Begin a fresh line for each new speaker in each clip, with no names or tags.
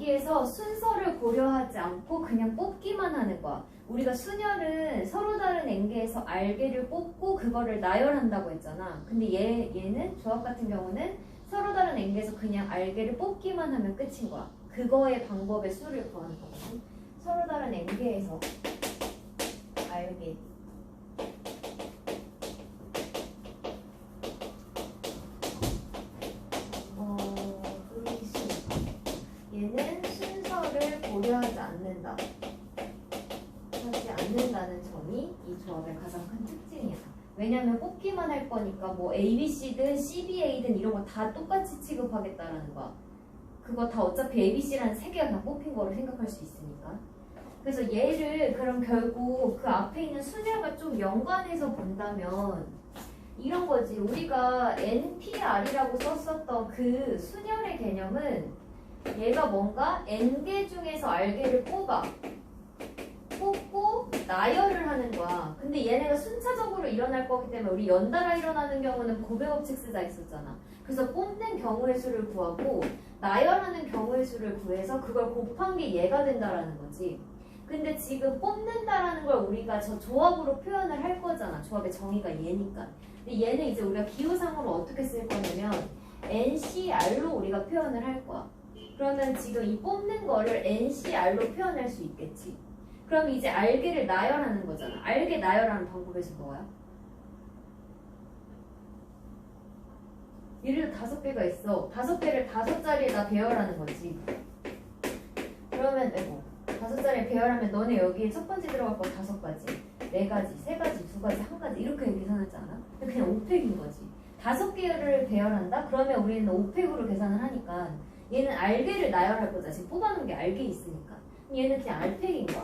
여기에서 순서를 고려하지 않고 그냥 뽑기만 하는 거야. 우리가 순열은 서로 다른 N개에서 R개를 뽑고 그거를 나열한다고 했잖아. 근데 얘는 조합 같은 경우는 서로 다른 N개에서 그냥 R개를 뽑기만 하면 끝인 거야. 그거의 방법의 수를 구하는 거거든. 서로 다른 N개에서 R개 얘는 순서를 고려하지 않는다. 하지 않는다는 점이 이 조합의 가장 큰 특징이야. 왜냐면 뽑기만 할 거니까 뭐 ABC든 CBA든 이런 거 다 똑같이 취급하겠다라는 거야. 그거 다 어차피 ABC라는 세 개가 그냥 뽑힌 거로 생각할 수 있으니까. 그래서 얘를 그럼 결국 그 앞에 있는 순열과 좀 연관해서 본다면 이런 거지. 우리가 NPR이라고 썼었던 그 순열의 개념은 얘가 뭔가 N개 중에서 R개를 뽑고 나열을 하는 거야. 근데 얘네가 순차적으로 일어날 거기 때문에 우리 연달아 일어나는 경우는 고배법칙 쓰자 했었잖아. 그래서 뽑는 경우의 수를 구하고 나열하는 경우의 수를 구해서 그걸 곱한 게 얘가 된다라는 거지. 근데 지금 뽑는다라는 걸 우리가 저 조합으로 표현을 할 거잖아. 조합의 정의가 얘니까. 근데 얘는 이제 우리가 기호상으로 어떻게 쓸 거냐면 NCR로 우리가 표현을 할 거야. 그러면 지금 이 뽑는 거를 NCR로 표현할 수 있겠지. 그럼 이제 R개를 나열하는 거잖아. R개 나열하는 방법에서 뭐야? 예를 들어 5개가 있어. 5개를 5자리에다 배열하는 거지. 그러면 5자리에 배열하면 너네 여기에 첫 번째 들어갈 거 5가지, 4가지, 3가지, 2가지, 1가지 이렇게 계산하지 않아? 그냥 5팩인 거지. 5개를 배열한다? 그러면 우리는 5팩으로 계산을 하니까 얘는 R개를 나열할 거잖아. 지금 뽑아놓은 게 R개 있으니까. 얘는 그냥 R팩인 거야.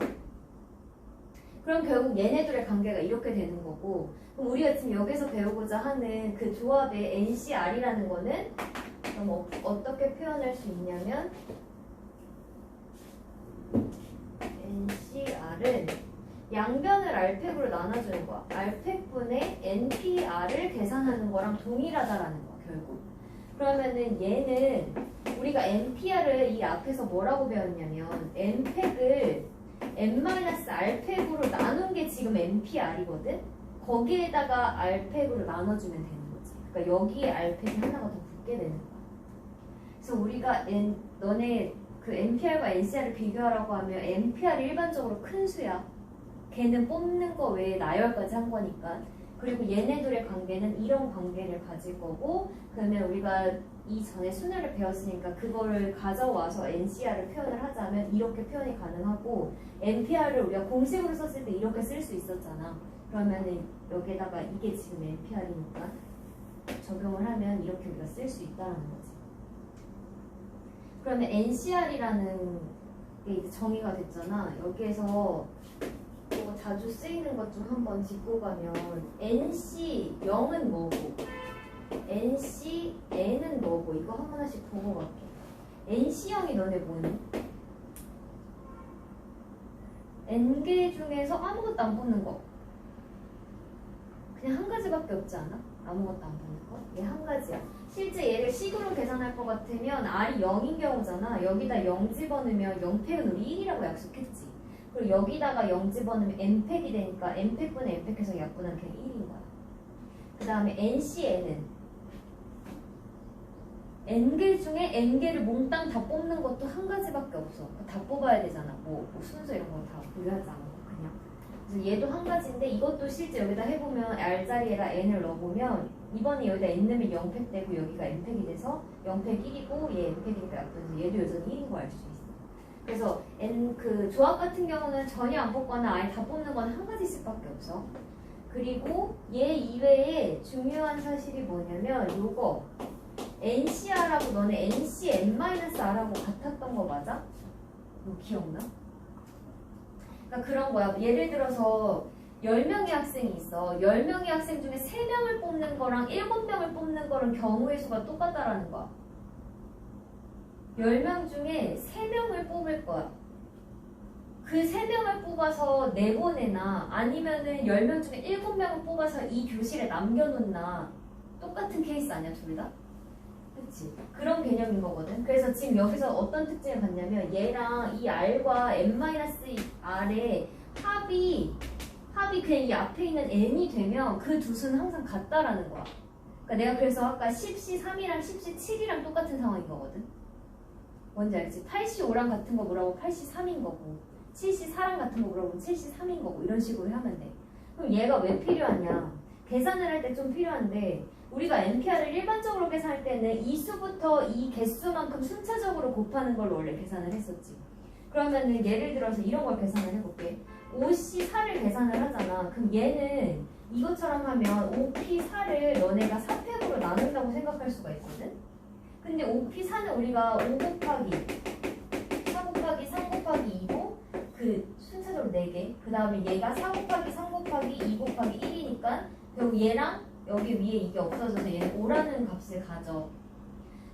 그럼 결국 얘네들의 관계가 이렇게 되는 거고, 그럼 우리가 지금 여기서 배우고자 하는 그 조합의 NCR이라는 거는 그럼 어떻게 표현할 수 있냐면 NCR은 양변을 R팩으로 나눠주는 거야. R팩분의 NPR을 계산하는 거랑 동일하다라는 거야, 결국. 그러면은 얘는 우리가 NPR을 이 앞에서 뭐라고 배웠냐면 N팩을 N-R팩으로 나눈 게 지금 NPR이거든? 거기에다가 R팩으로 나눠주면 되는 거지. 그러니까 여기에 R팩이 하나가 더 붙게 되는 거야. 그래서 우리가 너네 그 NPR과 NCR을 비교하라고 하면 NPR이 일반적으로 큰 수야. 걔는 뽑는 거 외에 나열까지 한 거니까. 그리고 얘네들의 관계는 이런 관계를 가질 거고, 그러면 우리가 이전에 순열을 배웠으니까 그거를 가져와서 NCR을 표현을 하자면 이렇게 표현이 가능하고, NPR을 우리가 공식으로 썼을 때 이렇게 쓸 수 있었잖아. 그러면은 여기에다가 이게 지금 NPR이니까 적용을 하면 이렇게 우리가 쓸 수 있다는 거지. 그러면 NCR이라는 게 이제 정의가 됐잖아. 여기에서 또 자주 쓰이는 것 중 한번 짚고 가면 NC0은 뭐고 NCN은 뭐고 이거 하나씩 보고 갈게. NC0이 너네 뭐니? N개 중에서 아무것도 안 뽑는 거. 그냥 한 가지밖에 없지 않아? 아무것도 안 뽑는 거? 얘 한 가지야. 실제 얘를 식으로 계산할 것 같으면 R이 0인 경우잖아. 여기다 0 집어넣으면 0팩은 우리 1이라고 약속했지. 그리고 여기다가 0 집어넣으면 N팩이 되니까 N팩분의 N팩해서 약분하면 그냥 1인 거야. 그 다음에 NCN은 N개 중에 N개를 몽땅 다 뽑는 것도 한 가지밖에 없어. 다 뽑아야 되잖아. 뭐 순서 이런 거 다 고려하지 않고 그냥. 그래서 얘도 한 가지인데 이것도 실제 여기다 해보면 R자리에다 N을 넣어보면 이번에 여기다 N 넣으면 0팩 되고 여기가 N팩이 돼서 0팩 1이고 얘 N팩이니까 약분해서 얘도 여전히 1인 거 알 수 있어. 그래서 그 조합 같은 경우는 전혀 안 뽑거나 아예 다 뽑는 건 한 가지 수밖에 없어. 그리고 얘 이외에 중요한 사실이 뭐냐면 요거 NCR하고 너네 NCN-R하고 같았던 거 맞아? 너 기억나? 그러니까 그런 거야. 예를 들어서 10명의 학생이 있어. 10명의 학생 중에 3명을 뽑는 거랑 7명을 뽑는 거랑 경우의 수가 똑같다라는 거야. 10명 중에 3명을 뽑을 거야. 그 3명을 뽑아서 내보내나 아니면은 10명 중에 7명을 뽑아서 이 교실에 남겨놓나 똑같은 케이스 아니야, 둘 다? 그치? 그런 개념인 거거든. 그래서 지금 여기서 어떤 특징을 갖냐면 얘랑 이 R과 n-R의 합이 그냥 이 앞에 있는 n이 되면 그 두 수는 항상 같다라는 거야. 그러니까 내가 그래서 아까 10C3이랑 10C7이랑 똑같은 상황인 거거든. 뭔지 알지? 8C5랑 같은 거 물어보면 8C3인 거고 7C4랑 같은 거 물어보면 7C3인 거고 이런 식으로 하면 돼. 그럼 얘가 왜 필요하냐? 계산을 할 때 좀 필요한데 우리가 NPR을 일반적으로 계산할 때는 이 수부터 이 개수만큼 순차적으로 곱하는 걸로 원래 계산을 했었지. 그러면은 예를 들어서 이런 걸 계산을 해볼게. 5C4를 계산을 하잖아. 그럼 얘는 이것처럼 하면 5P4를 너네가 4팩으로 나눈다고 생각할 수가 있거든. 근데 5P4는 우리가 5 곱하기 4 곱하기 3 곱하기 2고 그 순차적으로 4개. 그 다음에 얘가 4 곱하기 3 곱하기 2 곱하기 1이니까 결국 얘랑 여기 위에 이게 없어져서 얘는 5라는 값을 가져.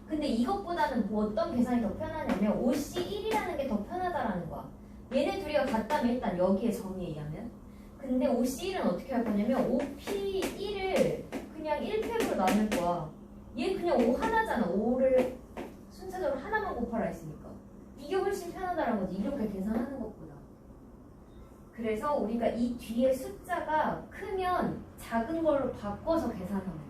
근데 이것보다는 뭐 어떤 계산이 더 편하냐면 5C1이라는 게 더 편하다라는 거야. 얘네 둘이가 같다면 일단 여기에 정의에 의하면. 근데 5C1은 어떻게 할 거냐면 5P1을 그냥 1팩으로 나눌 거야. 얘 그냥 5 하나잖아. 5를 순차적으로 하나만 곱하라 했으니까. 이게 훨씬 편하다는 거지. 이렇게 계산하는 것보다. 그래서 우리가 이 뒤에 숫자가 크면 작은 걸로 바꿔서 계산하면 돼.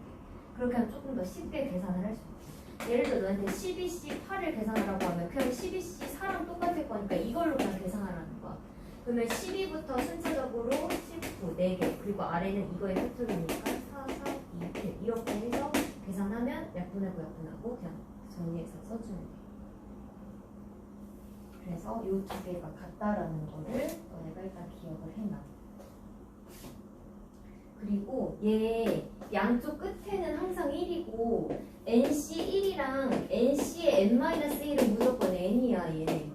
그렇게 하면 조금 더 쉽게 계산을 할 수 있지. 예를 들어 너한테 12C8을 계산하라고 하면 그냥 12C4랑 똑같을 거니까 이걸로 그냥 계산하라는 거야. 그러면 12부터 순차적으로 19, 4개 그리고 아래는 이거의 팩토리니까 4, 4, 2, 1 이렇게 해서 계산하면 약분하고 약분하고 그냥 정리해서 써주면 돼. 그래서 이 두 개가 같다라는 거를 너네가 일단 기억을 해놔. 그리고 얘 양쪽 끝에는 항상 1이고 NC1이랑 NC의 n-1은 무조건 n이야 얘.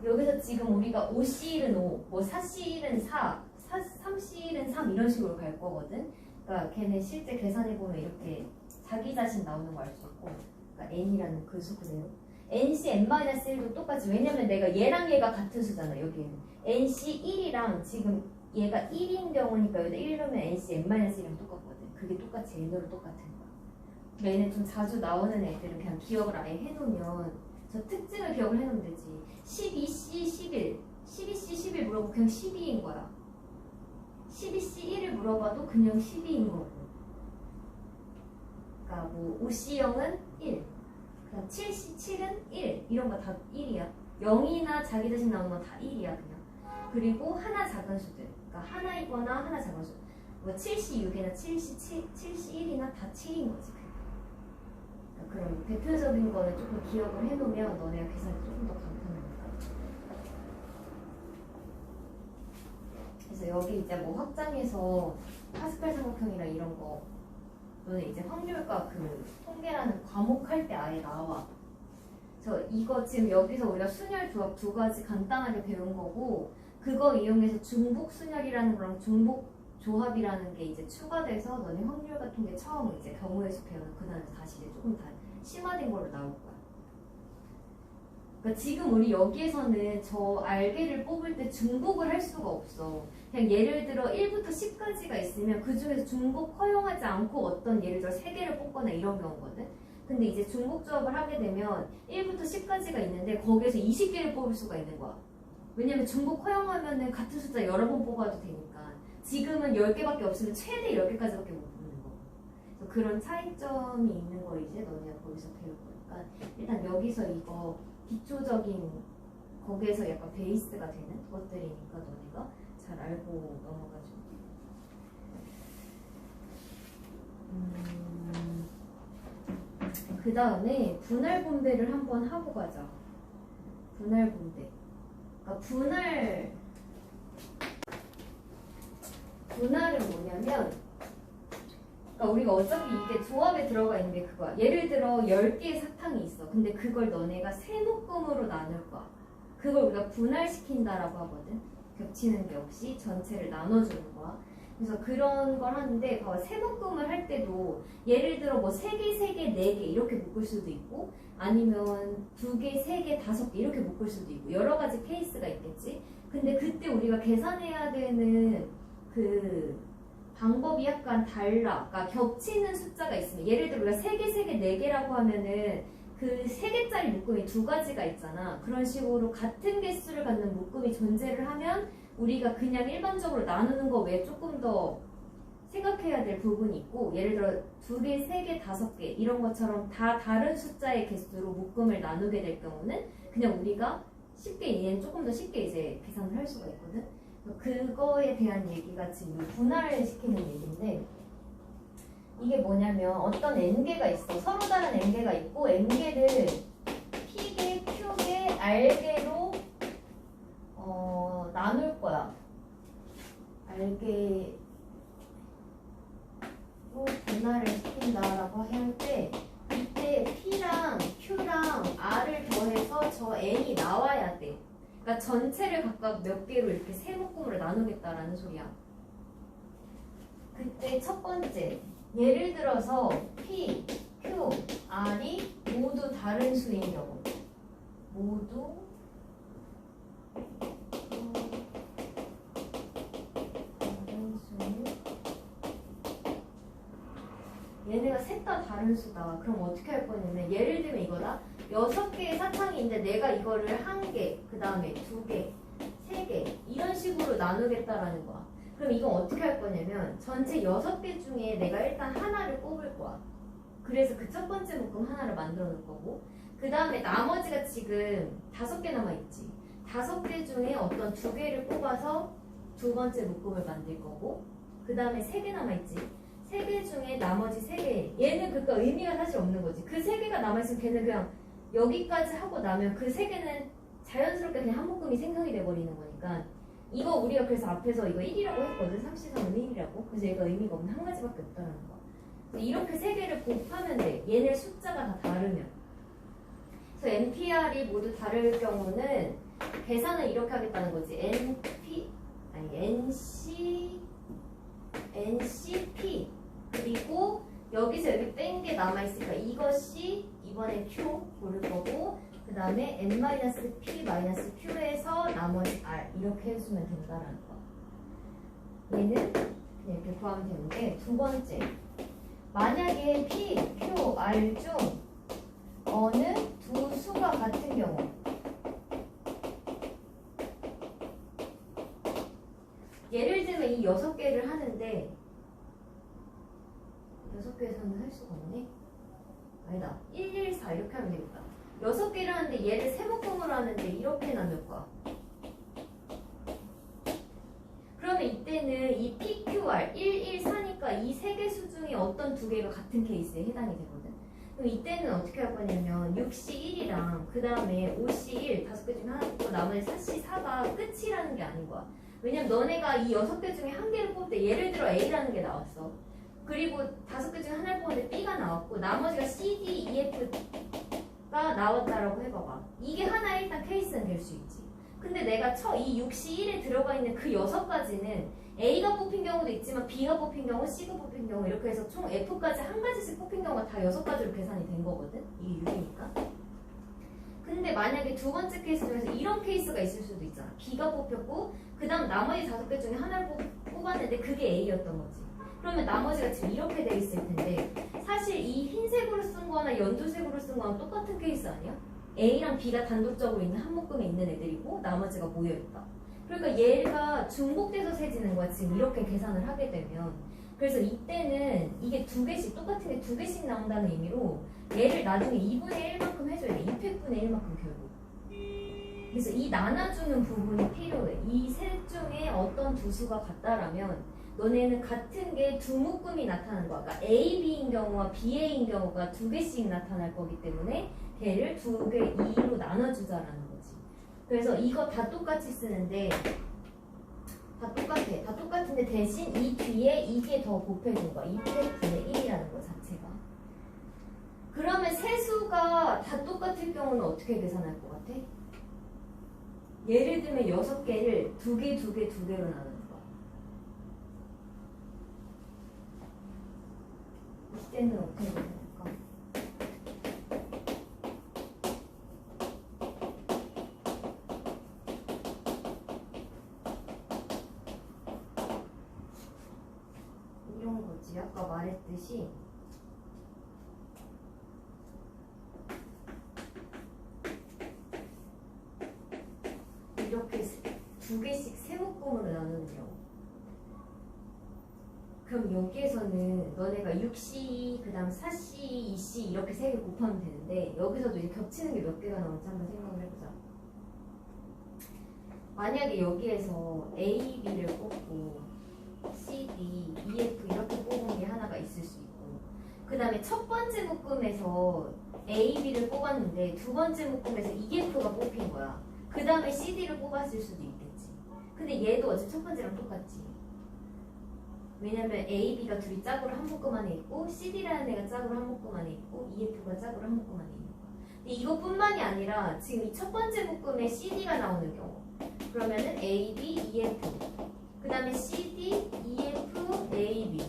여기서 지금 우리가 5C1은 5, 뭐 4C1은 4, 3C1은 3 이런 식으로 갈 거거든. 그러니까 걔네 실제 계산해보면 이렇게 자기 자신 나오는 거 알 수 있고 그러니까 n이라는 그 수 그대로 NC n-1도 똑같이. 왜냐면 내가 얘랑 얘가 같은 수잖아. 여기에는 NC1이랑 지금 얘가 1인 경우니까 여기다 1 넣으면 NC n-1이랑 똑같거든. 그게 똑같이 n으로 똑같은 거야. 얘는 좀 자주 나오는 애들은 그냥 기억을 아예 해놓으면 저 특징을 기억을 해놓으면 되지. 12C 11 12C 11 물어보고 그냥 12인 거야. 12C 1을 물어봐도 그냥 12인 거고. 그러니까 뭐 5C0은 1 7C7은 1 이런 거 다 1이야. 0이나 자기 자신 나오는 건 다 1이야 그냥. 그리고 하나 작은 수들 그러니까 하나이거나 하나 작은 수 뭐 7C6이나 7C1이나 다 7인 거지. 그러니까 그런 대표적인 거는 조금 기억을 해놓으면 너네가 계산이 조금 더 간편하니까. 그래서 여기 이제 뭐 확장해서 파스칼 삼각형이나 이런 거 너네 이제 확률과 그 통계라는 과목 할 때 아예 나와. 그래서 이거 지금 여기서 우리가 순열 조합 두 가지 간단하게 배운 거고 그거 이용해서 중복 순열이라는 거랑 중복 조합이라는 게 이제 추가돼서 너네 확률과 통계 처음 이제 경우의 수 배우는 그날에서 다시 이제 조금 다 심화된 걸로 나올 거야. 그러니까 지금 우리 여기에서는 저 알게를 뽑을 때 중복을 할 수가 없어. 그냥 예를 들어 1부터 10까지가 있으면 그 중에서 중복 허용하지 않고 어떤 예를 들어 3개를 뽑거나 이런 경우거든. 근데 이제 중복 조합을 하게 되면 1부터 10까지가 있는데 거기에서 20개를 뽑을 수가 있는 거야. 왜냐면 중복 허용하면은 같은 숫자 여러 번 뽑아도 되니까. 지금은 10개밖에 없으면 최대 10개까지밖에 못 뽑는 거. 그래서 그런 차이점이 있는 걸 이제 너네가 거기서 배울 거니까 일단 여기서 이거 기초적인 거기에서 약간 베이스가 되는 것들이니까 너네가 잘 알고 넘어가죠. 그 다음에 분할 분배를 한번 하고 가자. 분할 분배. 그러니까 분할은 뭐냐면 그러니까 우리가 어차피 이게 조합에 들어가 있는 게 그거야. 예를 들어 10개의 사탕이 있어. 근데 그걸 너네가 세 묶음으로 나눌 거야. 그걸 우리가 분할시킨다라고 하거든. 겹치는 게 없이 전체를 나눠주는 거야. 그래서 그런 걸 하는데 봐봐. 세 묶음을 할 때도 예를 들어 뭐 3개, 3개, 4개 이렇게 묶을 수도 있고 아니면 2개, 3개, 5개 이렇게 묶을 수도 있고 여러 가지 케이스가 있겠지. 근데 그때 우리가 계산해야 되는 그 방법이 약간 달라. 그러니까 겹치는 숫자가 있으면 예를 들어 우리가 3개, 3개, 4개라고 하면은 그 3개짜리 묶음이 2가지가 있잖아. 그런 식으로 같은 개수를 갖는 묶음이 존재를 하면 우리가 그냥 일반적으로 나누는 거 외에 조금 더 생각해야 될 부분이 있고, 예를 들어 2개, 3개, 5개 이런 것처럼 다 다른 숫자의 개수로 묶음을 나누게 될 경우는 그냥 우리가 쉽게 얘는 조금 더 쉽게 이제 계산을 할 수가 있거든. 그거에 대한 얘기가 지금 분할을 시키는 얘기인데, 이게 뭐냐면 어떤 n개가 있어. 서로 다른 n개가 있고 n개를 p개, q개, r개로 나눌 거야. r개로 분할을 시킨다라고 할 때 이때 p랑 q랑 r을 더해서 저 n이 나와야 돼. 그러니까 전체를 각각 몇 개로 이렇게 세 묶음으로 나누겠다라는 소리야. 그때 첫 번째, 예를 들어서 P, Q, R이 모두 다른 수인 경우, 모두 다른 수인, 얘네가 셋 다 다른 수다. 그럼 어떻게 할 거냐면 예를 들면 이거다. 6개의 사탕이 있는데 내가 이거를 1개, 그 다음에 2개, 3개 이런 식으로 나누겠다라는 거야. 그럼 이건 어떻게 할 거냐면 전체 6개 중에 내가 일단 하나를 뽑을 거야. 그래서 그 첫 번째 묶음 하나를 만들어 놓을 거고, 그 다음에 나머지가 지금 5개 남아있지. 5개 중에 어떤 2개를 뽑아서 두 번째 묶음을 만들 거고, 그 다음에 3개 남아있지. 3개 중에 나머지 3개, 얘는 그러니까 의미가 사실 없는 거지. 그 3개가 남아있으면 걔는 그냥 여기까지 하고 나면 그 3개는 자연스럽게 그냥 한 묶음이 생성이 돼버리는 거니까, 이거 우리가 그래서 앞에서 이거 1이라고 했거든. 3C3은 1이라고. 그래서 얘가 의미가 없는 한 가지밖에 없다는 거야. 이렇게 3개를 곱하면 돼. 얘네 숫자가 다 다르면. 그래서 NPR이 모두 다를 경우는 계산을 이렇게 하겠다는 거지. NCP 그리고 여기서 여기 뺀 게 남아있으니까 이것이 이번에 Q 고를 거고, 그 다음에 n-p-q에서 나머지 r 이렇게 해주면 된다라는 거. 얘는 그냥 이렇게 구하면 되는데, 두 번째, 만약에 p, q, r 중 어느 두 수가 같은 경우, 예를 들면 이 6개를 하는데 6개에서는 할 수가 없네. 아니다. 1, 1, 4 이렇게 하면 되겠다. 6개를 하는데 얘를 세 묶음으로 하는데 이렇게 나눌 거야. 그러면 이때는 이 PQR 1, 1, 4니까 이 세 개 수 중에 어떤 두 개가 같은 케이스에 해당이 되거든. 그럼 이때는 어떻게 할 거냐면 6C1이랑 그 다음에 5C1 5개 중에 하나 뽑고 나머지 4C4가 끝이라는 게 아닌 거야. 왜냐면 너네가 이 6개 중에 한 개를 뽑을 때 예를 들어 A라는 게 나왔어. 그리고 5개 중에 하나를 뽑는데 B가 나왔고 나머지가 C, D, E, F가 나왔다라고 해봐봐. 이게 하나의 일단 케이스는 될 수 있지. 근데 내가 이 6C1에 들어가 있는 그 6가지는 A가 뽑힌 경우도 있지만 B가 뽑힌 경우, C가 뽑힌 경우 이렇게 해서 총 F까지 한 가지씩 뽑힌 경우가 다 6가지로 계산이 된 거거든. 이게 6이니까. 근데 만약에 두 번째 케이스 중에서 이런 케이스가 있을 수도 있잖아. B가 뽑혔고 그 다음 나머지 5개 중에 하나를 뽑았는데 그게 A였던 거지. 그러면 나머지가 지금 이렇게 돼 있을 텐데 사실 이 흰색으로 쓴 거나 연두색으로 쓴 거랑 똑같은 케이스 아니야? A랑 B가 단독적으로 있는 한 묶음에 있는 애들이고 나머지가 모여있다. 그러니까 얘가 중복돼서 세지는 거야. 지금 이렇게 계산을 하게 되면. 그래서 이때는 이게 두 개씩 똑같은 게 두 개씩 나온다는 의미로 얘를 나중에 2분의 1만큼 해줘야 돼. 2팩분의 1만큼 결국. 그래서 이 나눠주는 부분이 필요해. 이 셋 중에 어떤 두 수가 같다라면 너네는 같은 게 두 묶음이 나타나는 거야. 그러니까 A, B인 경우와 BA인 경우가 두 개씩 나타날 거기 때문에 걔를 두 개 2로 나눠주자라는 거지. 그래서 이거 다 똑같이 쓰는데 다 똑같아. 다 똑같은데 대신 이 뒤에 이게 더 곱해준 거야. 2팩분의 1이라는 거 자체가. 그러면 세 수가 다 똑같을 경우는 어떻게 계산할 것 같아? 예를 들면 6개를 2개, 2개, 2개로 나누는 거야. 이때는 어떻게 되는 말했듯이 이렇게 두 개씩 세 묶음으로 나누는 경우. 그럼 여기에서는 너네가 6C, 그 다음 4C, 2C 이렇게 세 개 곱하면 되는데 여기서도 이제 겹치는 게 몇 개가 나올지 한번 생각을 해보자. 만약에 여기에서 A, B를 뽑고 C, D, E, F 이렇게 뽑은 게 하나가 있을 수 있고 그 다음에 첫 번째 묶음에서 A, B를 뽑았는데 두 번째 묶음에서 E, F가 뽑힌 거야. 그 다음에 C, D를 뽑았을 수도 있겠지. 근데 얘도 어차피 첫 번째랑 똑같지. 왜냐면 A, B가 둘이 짝으로 한 묶음 안에 있고 C, D라는 애가 짝으로 한 묶음 안에 있고 E, F가 짝으로 한 묶음 안에 있는 거야. 근데 이것뿐만이 아니라 지금 이 첫 번째 묶음에 C, D가 나오는 경우 그러면은 A, B, E, F 그 다음에 C, D, E, F, A, B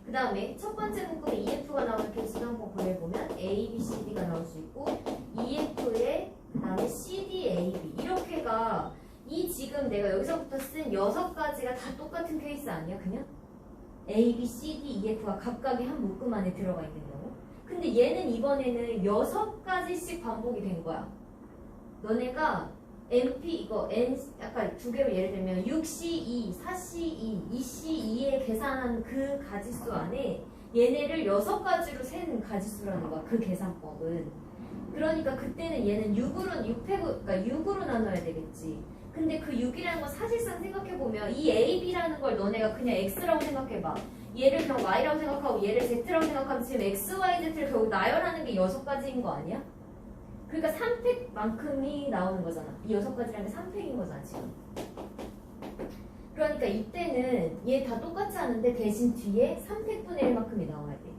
그 다음에 첫 번째 묶음에 E, F가 나오는 개수도 한번 구해보면 A, B, C, D가 나올 수 있고 E, F에 그 다음에 C, D, A, B 이렇게가 이 지금 내가 여기서부터 쓴 6가지가 다 똑같은 케이스 아니야 그냥? A, B, C, D, E, F가 각각의 한 묶음 안에 들어가 있는 경우 근데 얘는 이번에는 6가지씩 반복이 된 거야. 너네가 MP 이거 N 아까 두 개로 예를 들면 6C2, 4C2, 2C2에 계산한 그 가지수 안에 얘네를 6가지로 센 가지수라는 거야. 그 계산법은. 그러니까 그때는 얘는 6으로 나눠야 되겠지. 근데 그 6이라는 건 사실상 생각해보면 이 A, B라는 걸 너네가 그냥 X라고 생각해봐. 얘를 그냥 Y라고 생각하고 얘를 Z라고 생각하면 지금 X, Y, Z를 결국 나열하는 게 6가지인 거 아니야? 그러니까 3팩만큼이 나오는 거잖아. 이 6가지라는 게 3팩인 거잖아 지금. 그러니까 이때는 얘 다 똑같이 하는데 대신 뒤에 3팩분의 1만큼이 나와야 돼.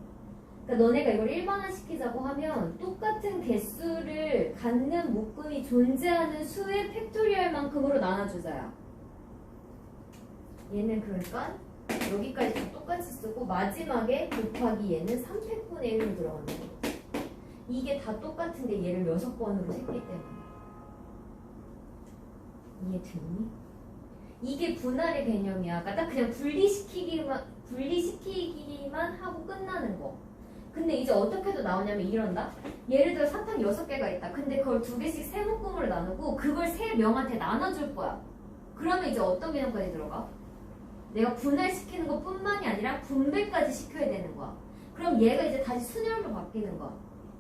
그러니까 너네가 이걸 일반화시키자고 하면 똑같은 개수를 갖는 묶음이 존재하는 수의 팩토리얼만큼으로 나눠주자야. 얘는 그러니까 여기까지 다 똑같이 쓰고 마지막에 곱하기 얘는 3팩분의 1로 들어가는 거야. 이게 다 똑같은데 얘를 6번으로 셌기 때문에. 이해됐니? 이게 분할의 개념이야. 그러니까 딱 그냥 분리시키기만 하고 끝나는 거. 근데 이제 어떻게도 나오냐면 이런다? 예를 들어 사탕 6개가 있다. 근데 그걸 2개씩 세 묶음으로 나누고 그걸 세 명한테 나눠줄 거야. 그러면 이제 어떤 개념까지 들어가? 내가 분할시키는 것 뿐만이 아니라 분배까지 시켜야 되는 거야. 그럼 얘가 이제 다시 순열로 바뀌는 거야.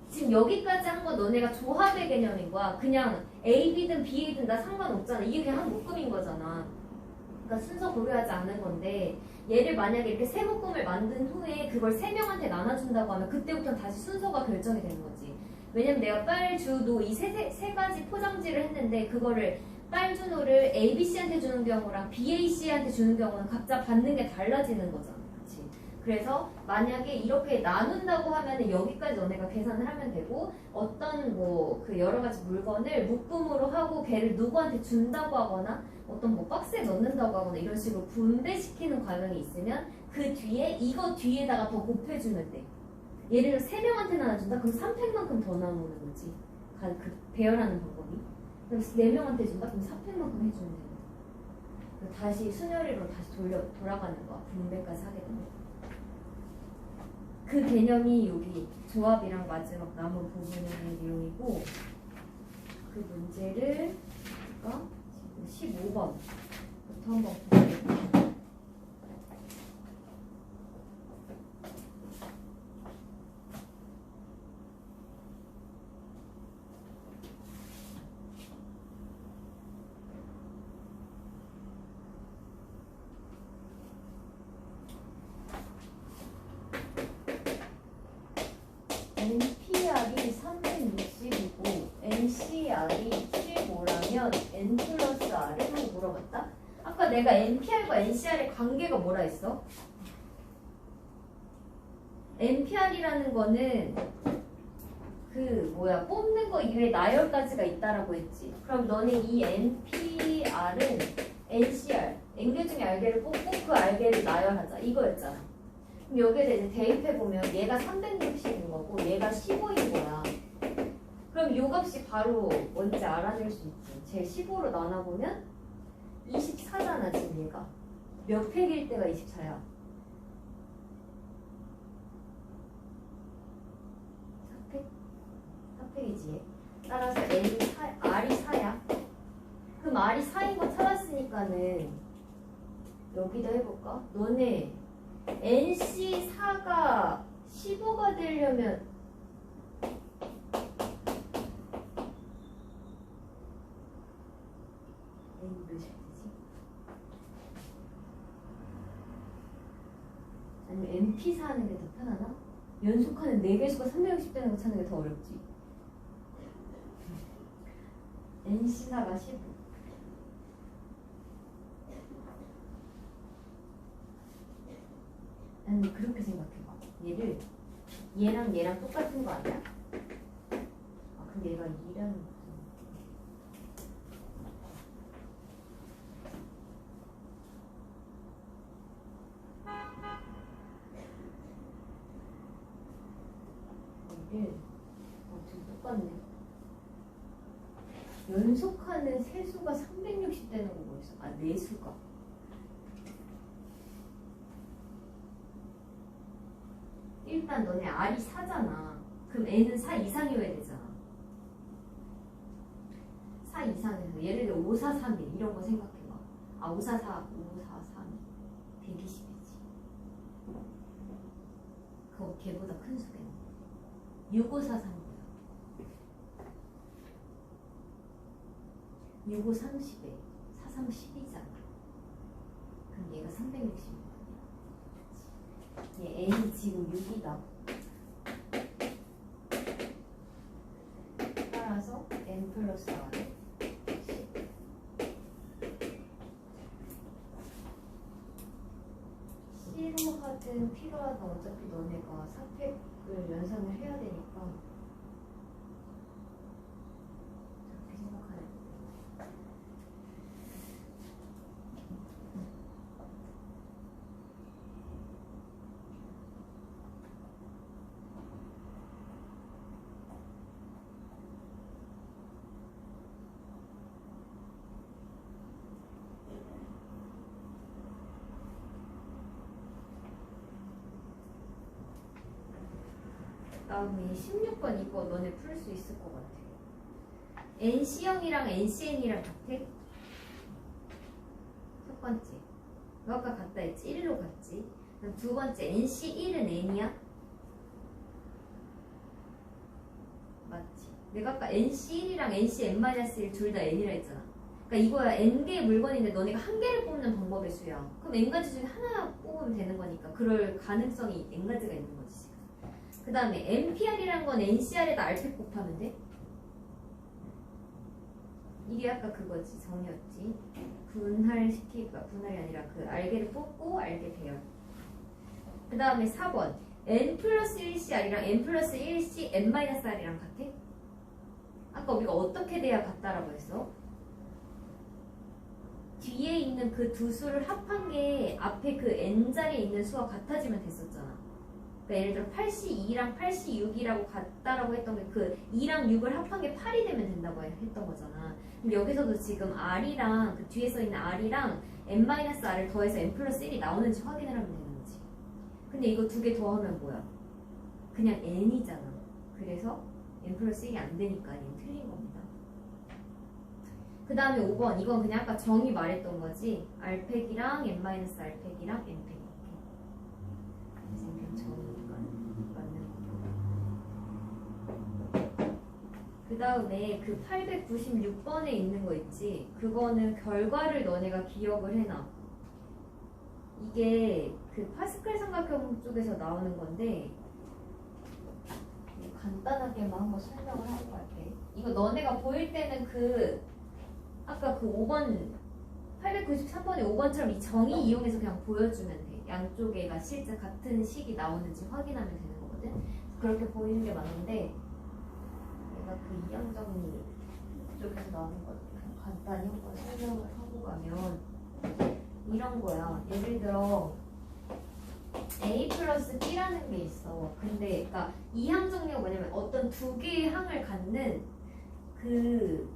지금 여기까지 한 건 너네가 조합의 개념인 거야. 그냥 A, B든 B든 다 상관없잖아. 이게 그냥 한 묶음인 거잖아. 그러니까 순서 고려하지 않은 건데 얘를 만약에 이렇게 세 묶음을 만든 후에 그걸 세 명한테 나눠준다고 하면 그때부터는 다시 순서가 결정이 되는 거지. 왜냐면 내가 빨, 주, 노 이 세 가지 포장지를 했는데 그거를 빨, 주, 노를 A, B, C한테 주는 경우랑 B, A, C한테 주는 경우는 각자 받는 게 달라지는 거잖아. 그치? 그래서 만약에 이렇게 나눈다고 하면은 여기까지 너네가 계산을 하면 되고 어떤 뭐 그 여러 가지 물건을 묶음으로 하고 걔를 누구한테 준다고 하거나 어떤 뭐 박스에 넣는다고 하거나 이런 식으로 분배시키는 과정이 있으면 그 뒤에 이거 뒤에다가 더 곱해주면 돼. 예를 들어 3명한테 나눠준다? 그럼 3팩만큼 더 나오는 거지. 그 배열하는 방법이. 그럼 4명한테 준다? 그럼 4팩만큼 해주면 돼. 다시 순열이로 다시 돌아가는 거야. 분배까지 하게 되면. 그 개념이 여기 조합이랑 마지막 남은 부분의 내용이고 그 문제를 우리가 15번부터 한번 볼게요. NPR이 360이고 NCR이 15라면 N 플러스 R을 하고 물어봤다? 아까 내가 NPR과 NCR의 관계가 뭐라 했어? NPR이라는 거는 뽑는 거 이외에 나열까지가 있다라고 했지. 그럼 너네 이 NPR은 NCR, N개 중에 알개를 뽑고 그 알개를 나열하자. 이거였잖아. 그럼 여기에서 이제 대입해보면 얘가 360인 거고 얘가 15인 거야. 그럼 요 값이 바로 뭔지 알아낼 수 있지. 제 15로 나눠보면 24잖아 지금 얘가. 몇 팩일 때가 24야? 핫팩이지. 따라서 R이 4야. 그럼 R이 4인 거 찾았으니까는 여기다 해볼까? 너네 NC4가 15가 되려면 N 몇이 되지? 아니면 MP4 하는 게 더 편하나? 연속하는 4개수가 360 되는 거 찾는 게 더 어렵지. NC4가 15. 아니 그렇게 생각해봐. 얘랑 얘랑 똑같은 거 아니야? 아 근데 얘가 2라는 거. 지금 똑같네. 연속하는 세수가 360 되는 거 뭐 있어? 아, 내수가. 일단 너네 R이 4잖아. 그럼 N은 4 이상이어야 되잖아. 4 이상에서 예를 들어 5, 4, 3, 1 이런 거 생각해봐. 아, 5, 4, 4, 5, 4, 3, 2 120이지. 그거 걔보다 큰 수겠네. 6, 5, 4, 3 뭐야? 6, 5, 30에 4, 3, 10이잖아. 그럼 얘가 360이거든요. 얘 N이 지금 6이다. 따라서 N 플러스 R 10. C로 하든 P로 하든 어차피 너네가 사팩을 연산을 해야 되니까 그렇게 생각하네. 다음에 16번 이거 너네 풀 수 있을 것 같아. NC형이랑 NCN이랑 같아? 첫 번째 너 아까 같다 했지? 1로 갔지? 그럼 두 번째 NC1은 N이야? 맞지? 내가 아까 NC1이랑 NCN-1 둘 다 N이라 했잖아. 그러니까 이거야 N개의 물건인데 너네가 한 개를 뽑는 방법의 수야. 그럼 N가지 중에 하나 뽑으면 되는 거니까 그럴 가능성이 N가지가 있는 거지. 그 다음에 NPR이란 건 NCR에다 R팩 곱하면 돼? 이게 아까 그거지, 정이었지. 분할이 아니라 그 알게를 뽑고 알게 배열. 그 다음에 4번 N 플러스 1C R이랑 N 플러스 1C N 마이너스 R이랑 같아? 아까 우리가 어떻게 돼야 같다라고 했어? 뒤에 있는 그 두 수를 합한 게 앞에 그 N자리에 있는 수와 같아지면 됐었잖아. 그러니까 예를 들어 82랑 86이라고 같다라고 했던 게 그 2랑 6을 합한 게 8이 되면 된다고 했던 거잖아. 그럼 여기서도 지금 R이랑 그 뒤에 서 있는 R이랑 N-R을 더해서 N 플러스 1이 나오는지 확인을 하면 되는 거지. 근데 이거 두 개 더하면 뭐야? 그냥 N이잖아. 그래서 N 플러스 1이 안 되니까 N 틀린 겁니다. 그 다음에 5번 이건 그냥 아까 정이 말했던 거지. R팩이랑 N-R팩이랑 N팩. 그 다음에 그 896번에 있는 거 있지? 그거는 결과를 너네가 기억을 해놔. 이게 그 파스칼 삼각형 쪽에서 나오는 건데 간단하게만 한번 설명을 하고 갈게. 이거 너네가 보일 때는 그 아까 그 5번 893번의 5번처럼 이 정의 이용해서 그냥 보여주면 돼. 양쪽에가 실제 같은 식이 나오는지 확인하면 되는 거거든. 그렇게 보이는 게 맞는데 얘가 그 이항정리 쪽에서 나오는 거 간단히 한번 설명을 하고 가면 이런 거야. 예를 들어 A 플러스 B라는 게 있어. 근데 그러니까 이항정리가 뭐냐면 어떤 두 개의 항을 갖는 그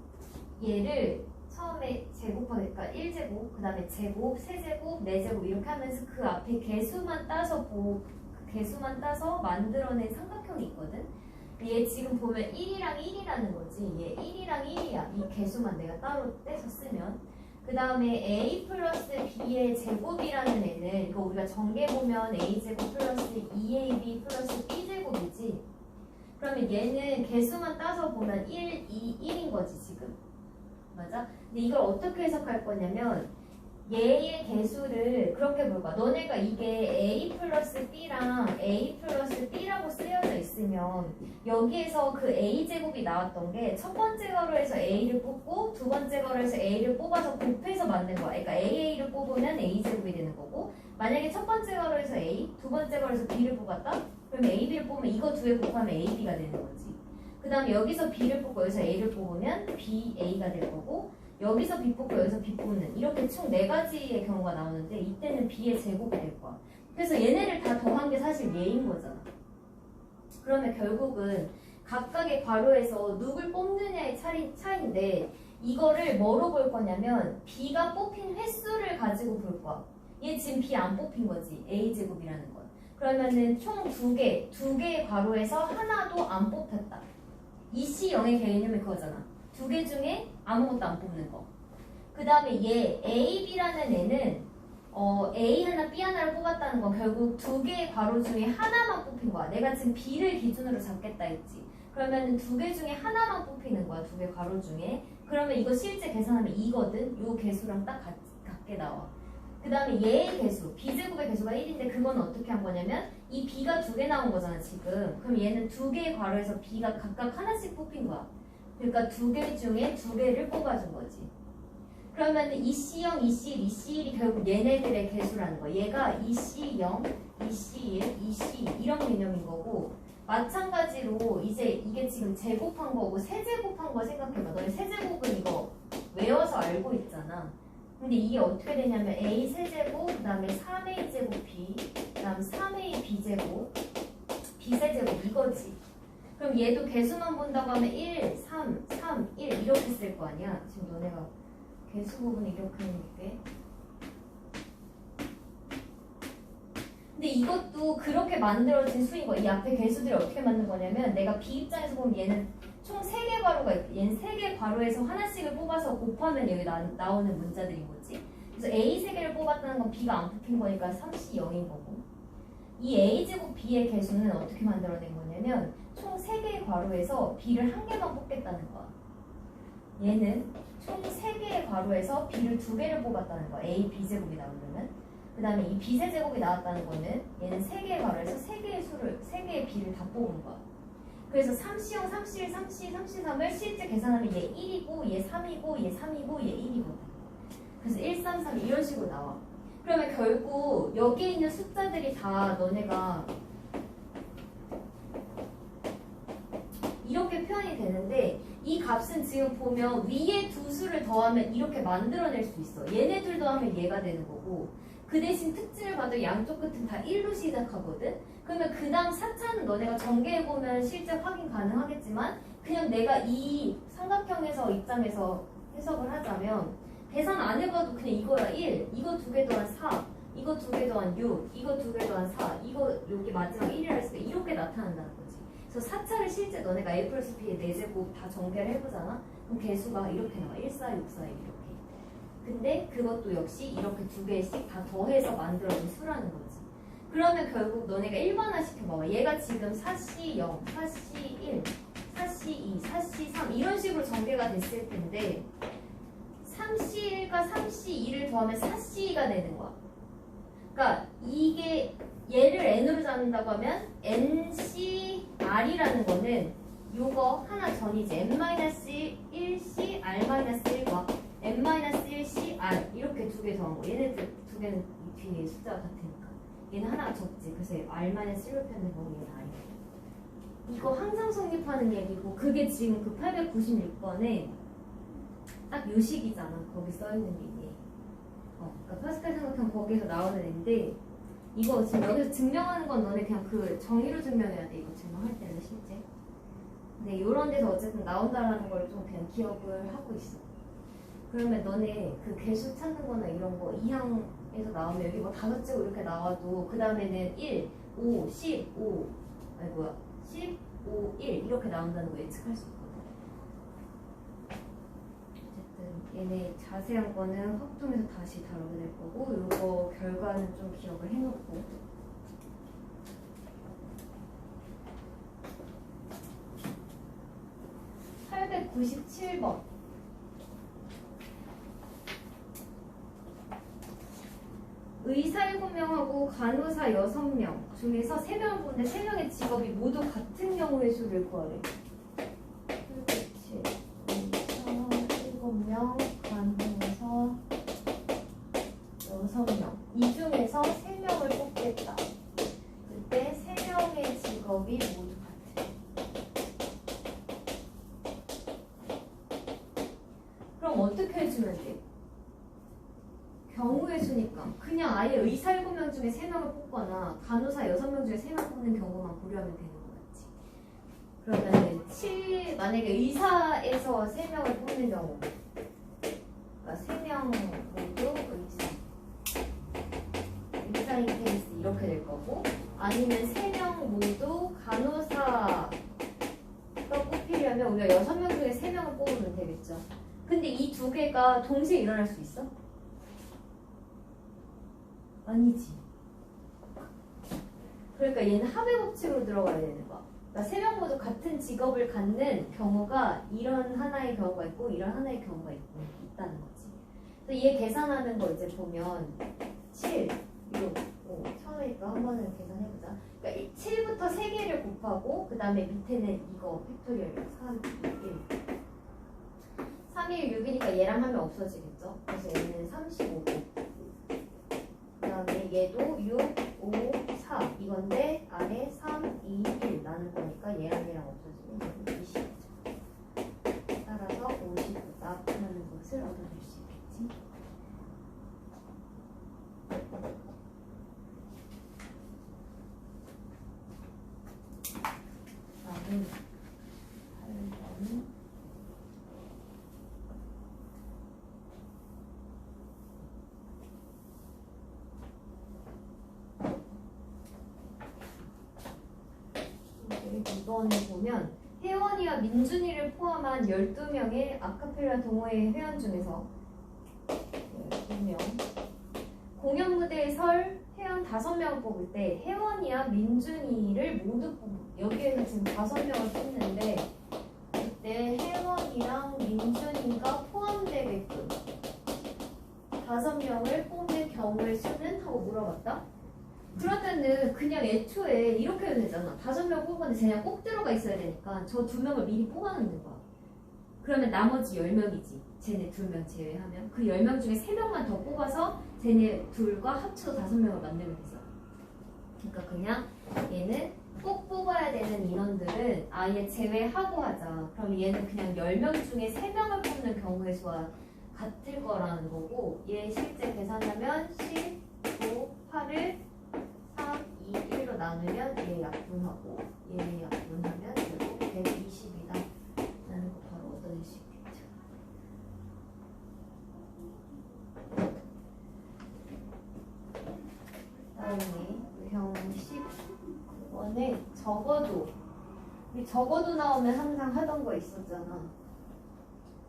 얘를 처음에 제곱하니까 1제곱, 그 다음에 제곱, 세제곱, 4제곱 이렇게 하면서 그 앞에 개수만 따서 만들어낸 삼각형이 있거든. 얘 지금 보면 1이랑 1이라는 거지. 얘 1이랑 1이야. 이 개수만 내가 따로 떼서 쓰면. 그 다음에 a 플러스 b의 제곱이라는 애는 이거 우리가 전개 보면 a제곱 플러스 2ab 플러스 b제곱이지. 그러면 얘는 개수만 따서 보면 1, 2, 1인 거지 지금. 맞아? 근데 이걸 어떻게 해석할 거냐면 얘의 개수를 그렇게 볼 거야. 너네가 이게 a 플러스 b랑 a 플러스 b라고 쓰여져 있으면 여기에서 그 a제곱이 나왔던 게 첫 번째 가로에서 a를 뽑고 두 번째 가로에서 a를 뽑아서 곱해서 만든 거야. 그러니까 a를 뽑으면 a제곱이 되는 거고, 만약에 첫 번째 가로에서 a, 두 번째 가로에서 b를 뽑았다? 그럼 a, b를 뽑으면 이거 두 개 곱하면 a, b가 되는 거지. 그 다음에 여기서 b를 뽑고 여기서 a를 뽑으면 b, a가 될 거고, 여기서 b 뽑고 여기서 b 뽑는 이렇게 총 4가지의 경우가 나오는데 이때는 b의 제곱이 될 거야. 그래서 얘네를 다 더한 게 사실 얘인 거잖아. 그러면 결국은 각각의 괄호에서 누굴 뽑느냐의 차이인데 이거를 뭐로 볼 거냐면 b가 뽑힌 횟수를 가지고 볼 거야. 얘 지금 b 안 뽑힌 거지. a제곱이라는 건. 그러면은 총 2개의 괄호에서 하나도 안 뽑혔다. 이 C0의 개념이 그거잖아. 2개 중에 아무것도 안 뽑는 거. 그 다음에 얘 A, B라는 애는 A 하나, B 하나를 뽑았다는 건 결국 2개의 괄호 중에 하나만 뽑힌 거야. 내가 지금 B를 기준으로 잡겠다 했지. 그러면 2개 중에 하나만 뽑히는 거야. 2개 괄호 중에. 그러면 이거 실제 계산하면 2거든. 요 개수랑 딱 같게 나와. 그 다음에 얘의 개수, B제곱의 개수가 1인데 그건 어떻게 한 거냐면 이 B가 2개 나온 거잖아 지금. 그럼 얘는 2개의 괄호에서 B가 각각 하나씩 뽑힌 거야. 그러니까 2개 중에 2개를 뽑아준 거지. 그러면 EC0, EC1, EC1이 결국 얘네들의 개수라는 거야. 얘가 EC0, EC1, EC2 이런 개념인 거고, 마찬가지로 이제 이게 지금 제곱한 거고 세제곱한 거 생각해봐. 너희 세제곱은 이거 외워서 알고 있잖아. 근데 이게 어떻게 되냐면 A 세제곱, 그 다음에 3A 제곱 B, 그 다음 3A B제곱, B세제곱 이거지. 그럼 얘도 개수만 본다고 하면 1, 3, 3, 1 이렇게 쓸 거 아니야. 지금 너네가 개수 부분을 이렇게 해놓을게. 근데 이것도 그렇게 만들어진 수인 거야. 이 앞에 개수들이 어떻게 만든 거냐면 내가 B 입장에서 보면 얘는 총 3개 괄호가 있고 얘는 3개 괄호에서 하나씩을 뽑아서 곱하면 여기 나오는 문자들인 거지. 그래서 A 3개를 뽑았다는 건 B가 안 뽑힌 거니까 3C 0인 거고, 이 A제곱 B의 개수는 어떻게 만들어낸 거냐면 총 3개의 괄호에서 B를 1개만 뽑겠다는 거야. 얘는 총 3개의 괄호에서 B를 2개를 뽑았다는 거야. A, B제곱이 나오려면. 그 다음에 이 B세제곱이 나왔다는 거는 얘는 3개의 괄호에서 3개의 B를 다 뽑은 거야. 그래서 3C0, 3C1, 3C2, 3C3을 실제 계산하면 얘 1이고 얘 3이고 얘 3이고 얘 1이거든. 그래서 1, 3, 3 이런 식으로 나와. 그러면 결국 여기에 있는 숫자들이 다 너네가 이렇게 표현이 되는데 이 값은 지금 보면 위에 두 수를 더하면 이렇게 만들어낼 수 있어. 얘네 둘 더하면 얘가 되는 거고, 그 대신 특징을 봐도 양쪽 끝은 다 1로 시작하거든? 그러면 그 다음 4차는 너네가 전개해보면 실제 확인 가능하겠지만 그냥 내가 이 삼각형에서 입장에서 해석을 하자면 계산 안 해봐도 그냥 이거야. 1, 이거 2개 더한 4, 이거 2개 더한 6, 이거 2개 더한 4, 이거 여기 마지막 1이라 했을 때 이렇게 나타난다는 거지. 그래서 4차를 실제 너네가 A 플러스 B의 4제곱 다 전개를 해보잖아. 그럼 개수가 이렇게 나와. 1, 4, 6, 4, 1 이렇게. 근데 그것도 역시 이렇게 2개씩 다 더해서 만들어진 수라는 거지. 그러면 결국 너네가 일반화 시켜봐봐. 얘가 지금 4C0, 4C1, 4C2, 4C3 이런 식으로 전개가 됐을 텐데 3C1과 3C2를 더하면 4C2가 되는 거야. 그러니까 이게 얘를 n으로 잡는다고 하면 NCR이라는 거는 요거 하나 전이지. n-1C R-1과 n-1C R 이렇게 2개 더한 거. 얘네들 2개는 이 뒤에 숫자가 같으니까 얘는 하나가 적지. 그래서 R-1로 표현된 거고 얘는 R이야. 이거 항상 성립하는 얘기고 그게 지금 그 896번에 딱 요식이잖아. 거기 써있는 얘기. 그러니까 파스칼 삼각형 거기에서 나오는 애인데 이거 지금 여기서 증명하는 건 너네 그냥 그 정의로 증명해야 돼. 이거 증명할 때는 실제. 근데 이런 데서 어쨌든 나온다라는 걸 좀 그냥 기억을 하고 있어. 그러면 너네 그 개수 찾는 거나 이런 거 2항에서 나오면 여기 뭐 5제곱 이렇게 나와도 그 다음에는 1, 5, 15 아니 뭐야 15, 5, 1 이렇게 나온다는 거 예측할 수 있거든. 어쨌든 얘네 자세한 거는 확통에서 다시 다루게 될 거고 이거 결과는 좀 기억을 해놓고 897번 의사 7명하고 간호사 6명 중에서 3명을 보는데 3명의 직업이 모두 같은 경우의 수를 구하래. 그렇지. 의사 7명, 간호사 6명 이 중에서 3명을 뽑겠다. 그때 3명의 직업이 모두 같아. 그럼 어떻게 해주면 돼? 경우의 수니까 그냥 아예 의사 7명 중에 3명을 뽑거나 간호사 6명 중에 3명 뽑는 경우만 고려하면 되는 거 같지. 그러면 만약에 의사에서 3명을 뽑는 경우 그러니까 3명 모두 의사인 케이스 이렇게 될 거고 아니면 3명 모두 간호사가 뽑히려면 우리가 6명 중에 3명을 뽑으면 되겠죠. 근데 이 두 개가 동시에 일어날 수 있어? 아니지. 그러니까 얘는 합의 법칙으로 들어가야 되는 거야. 그러니까 3명 모두 같은 직업을 갖는 경우가 이런 하나의 경우가 있고 이런 하나의 경우가 있다는 거지. 그래서 얘 계산하는 거 이제 보면 7, 6, 5 처음이니까 한 번은 계산해보자. 그러니까 7부터 3개를 곱하고 그 다음에 밑에는 이거 팩토리얼 3, 2, 1 3, 1, 6이니까 얘랑 하면 없어지겠죠. 그래서 얘는 35고 그 다음에 얘도 6, 5, 4 이건데 아래 3, 2, 1 나눌 거니까 얘랑 얘랑 없어지면 20이죠. 따라서 50보다 크다는 것을 얻어낼 수 있겠지. 다음은 8번 이번에 보면 혜원이와 민준이를 포함한 12명의 아카펠라 동호회 회원 중에서 12명 공연 무대에 설 회원 5명을 뽑을 때 혜원이와 민준이를 모두 여기에서 지금 5명을 뽑는데 그때 혜원이랑 민준이가 포함되게끔 5명을 뽑는 경우의 수는? 하고 물어봤다. 그러면은 그냥 애초에 이렇게 해도 되잖아. 5명 뽑았는데 쟤네가 꼭 들어가 있어야 되니까 저 2명을 미리 뽑아놓는 거야. 그러면 나머지 10명이지. 쟤네 2명 제외하면 그 10명 중에 3명만 더 뽑아서 쟤네 둘과 합쳐서 5명을 만들면 되잖아. 그러니까 그냥 얘는 꼭 뽑아야 되는 인원들은 아예 제외하고 하자. 그럼 얘는 그냥 10명 중에 3명을 뽑는 경우의 수와 같을 거라는 거고 얘 실제 계산하면 15, 8을 3, 2, 1로 나누면 얘 약분하고 얘 약분하면 결국 120이다 라는 거 바로 얻어낼 수 있겠죠. 다음에 유형 19번에 적어도 나오면 항상 하던 거 있었잖아.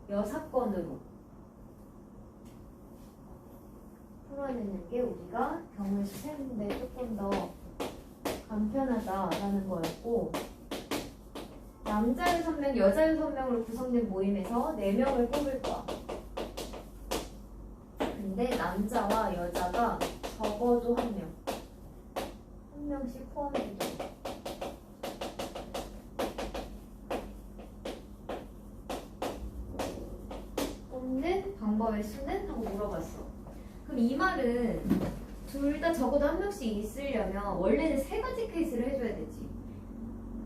여사건으로 풀어내는 게 우리가 경우의 수 세는데 조금 더 간편하다라는 거였고 남자 6명, 여자 6명으로 구성된 모임에서 4명을 뽑을 거야. 근데 남자와 여자가 적어도 1명, 1명씩 포함해도 돼. 뽑는 방법의 수는? 하고 물어봤어. 그럼 이 말은 둘 다 적어도 1명씩 있으려면 원래는 3가지 케이스를 해줘야 되지.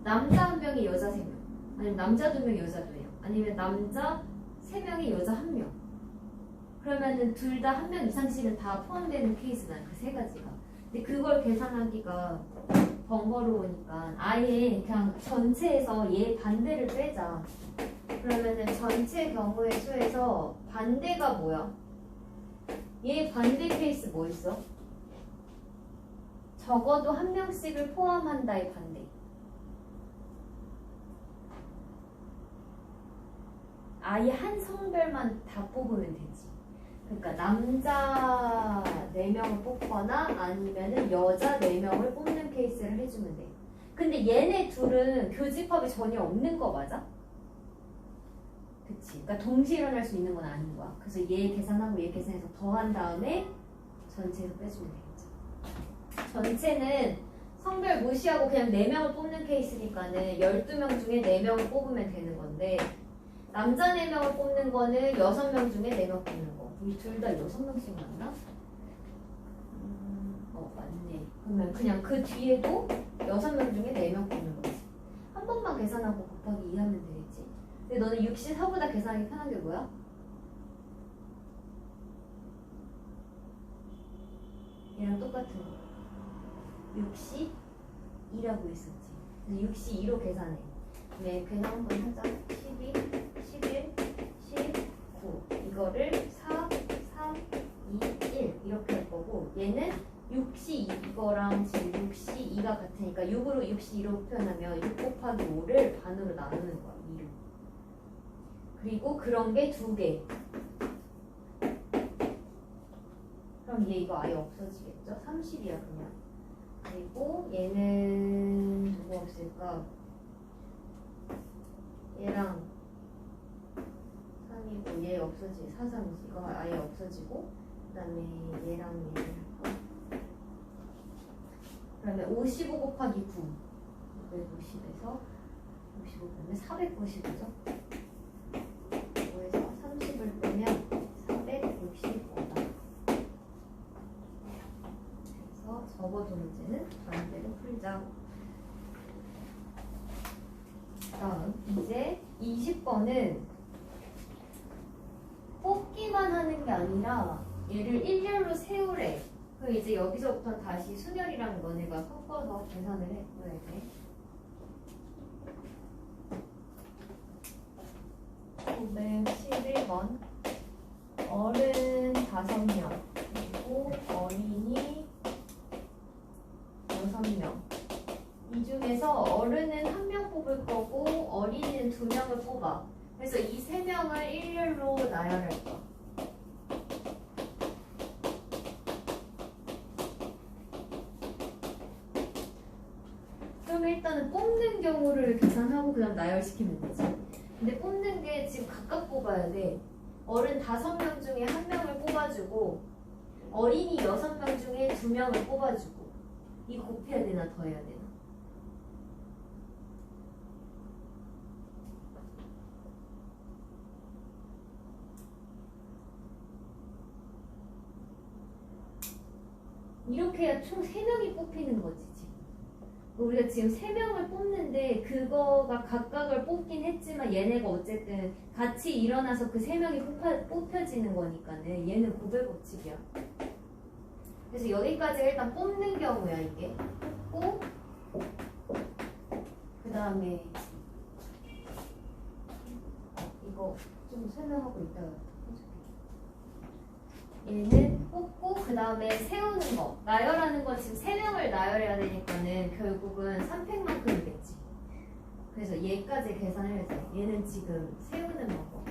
남자 1명이 여자 3명, 아니면 남자 2명 여자 2명, 아니면 남자 3명이 여자 1명. 그러면은 둘 다 1명 이상씩은 다 포함되는 케이스다. 그 3가지가. 근데 그걸 계산하기가 번거로우니까 아예 그냥 전체에서 얘 반대를 빼자. 그러면은 전체 경우의 수에서 반대가 뭐야? 얘 반대 케이스 뭐 있어? 적어도 1명씩을 포함한다의 반대. 아예 한 성별만 다 뽑으면 되지. 그러니까 남자 4명을 뽑거나 아니면은 여자 4명을 뽑는 케이스를 해주면 돼. 근데 얘네 둘은 교집합이 전혀 없는 거 맞아? 그치. 그러니까 동시에 일어날 수 있는 건 아닌 거야. 그래서 얘 계산하고 얘 계산해서 더한 다음에 전체에서 빼주면 되겠죠. 전체는 성별 무시하고 그냥 4명을 뽑는 케이스니까는 12명 중에 4명을 뽑으면 되는 건데 남자 4명을 뽑는 거는 6명 중에 4명 뽑는 거. 우리 둘 다 6명씩 맞나? 맞네. 그러면 그냥 그 뒤에도 6명 중에 4명 뽑는 거지. 한 번만 계산하고 곱하기 2 하면 되겠지. 근데 너는 64보다 계산하기 편한 게 뭐야? 얘랑 똑같은 거. 62라고 했었지. 62로 계산해. 네, 계산 한번 하자. 12, 11, 19. 이거를 4, 3, 2, 1 이렇게 할 거고 얘는 62이거랑 지금 62가 같으니까 6으로 62로 표현하면 6 곱하기 5를 반으로 나누는 거야. 2를. 그리고 그런 게 2개. 그럼 얘 이거 아예 없어지겠죠? 30이야 그냥. 그리고 얘는 누구 없을까? 얘랑 3이고 얘 없어지 4, 3이지. 이거 아예 없어지고 그 다음에 얘랑 얘를 그러면 55 곱하기 9 250에서 55 빼면 490이죠. 5에서 30을 빼면 465다. 그래서 접어도 문제는 반대로 풀자. 다음 이제 20번은 뽑기만 하는 게 아니라 얘를 일렬로 세우래. 그럼 이제 여기서부터 다시 순열이랑 너네가 섞어서 계산을 해줘야 돼. 911번 어른 5명 그리고 어린이 6명. 이 중에서 어른은 1명 뽑을 거고 어린이는 2명을 뽑아. 그래서 이 3명을 일렬로 나열할 거야. 그럼 일단은 뽑는 경우를 계산하고 그다음 나열시키면 되지. 근데 뽑는 게 지금 각각 뽑아야 돼. 어른 5명 중에 1명을 뽑아주고 어린이 6명 중에 2명을 뽑아주고 이거 곱해야 되나 더해야 되나? 이렇게 해야 총 3명이 뽑히는 거지 지금. 우리가 지금 3명을 뽑는데 그거가 각각을 뽑긴 했지만 얘네가 어쨌든 같이 일어나서 그 3명이 뽑혀지는 거니까는 얘는 고별 법칙이야. 그래서 여기까지 일단 뽑는 경우야 이게. 뽑고 그 다음에 이거 좀 설명하고 있다가 얘는 뽑고 그 다음에 세우는 거. 나열하는 건 지금 3명을 나열해야 되니까는 결국은 3팩만큼이겠지. 그래서 얘까지 계산해야 돼. 얘는 지금 세우는 방법.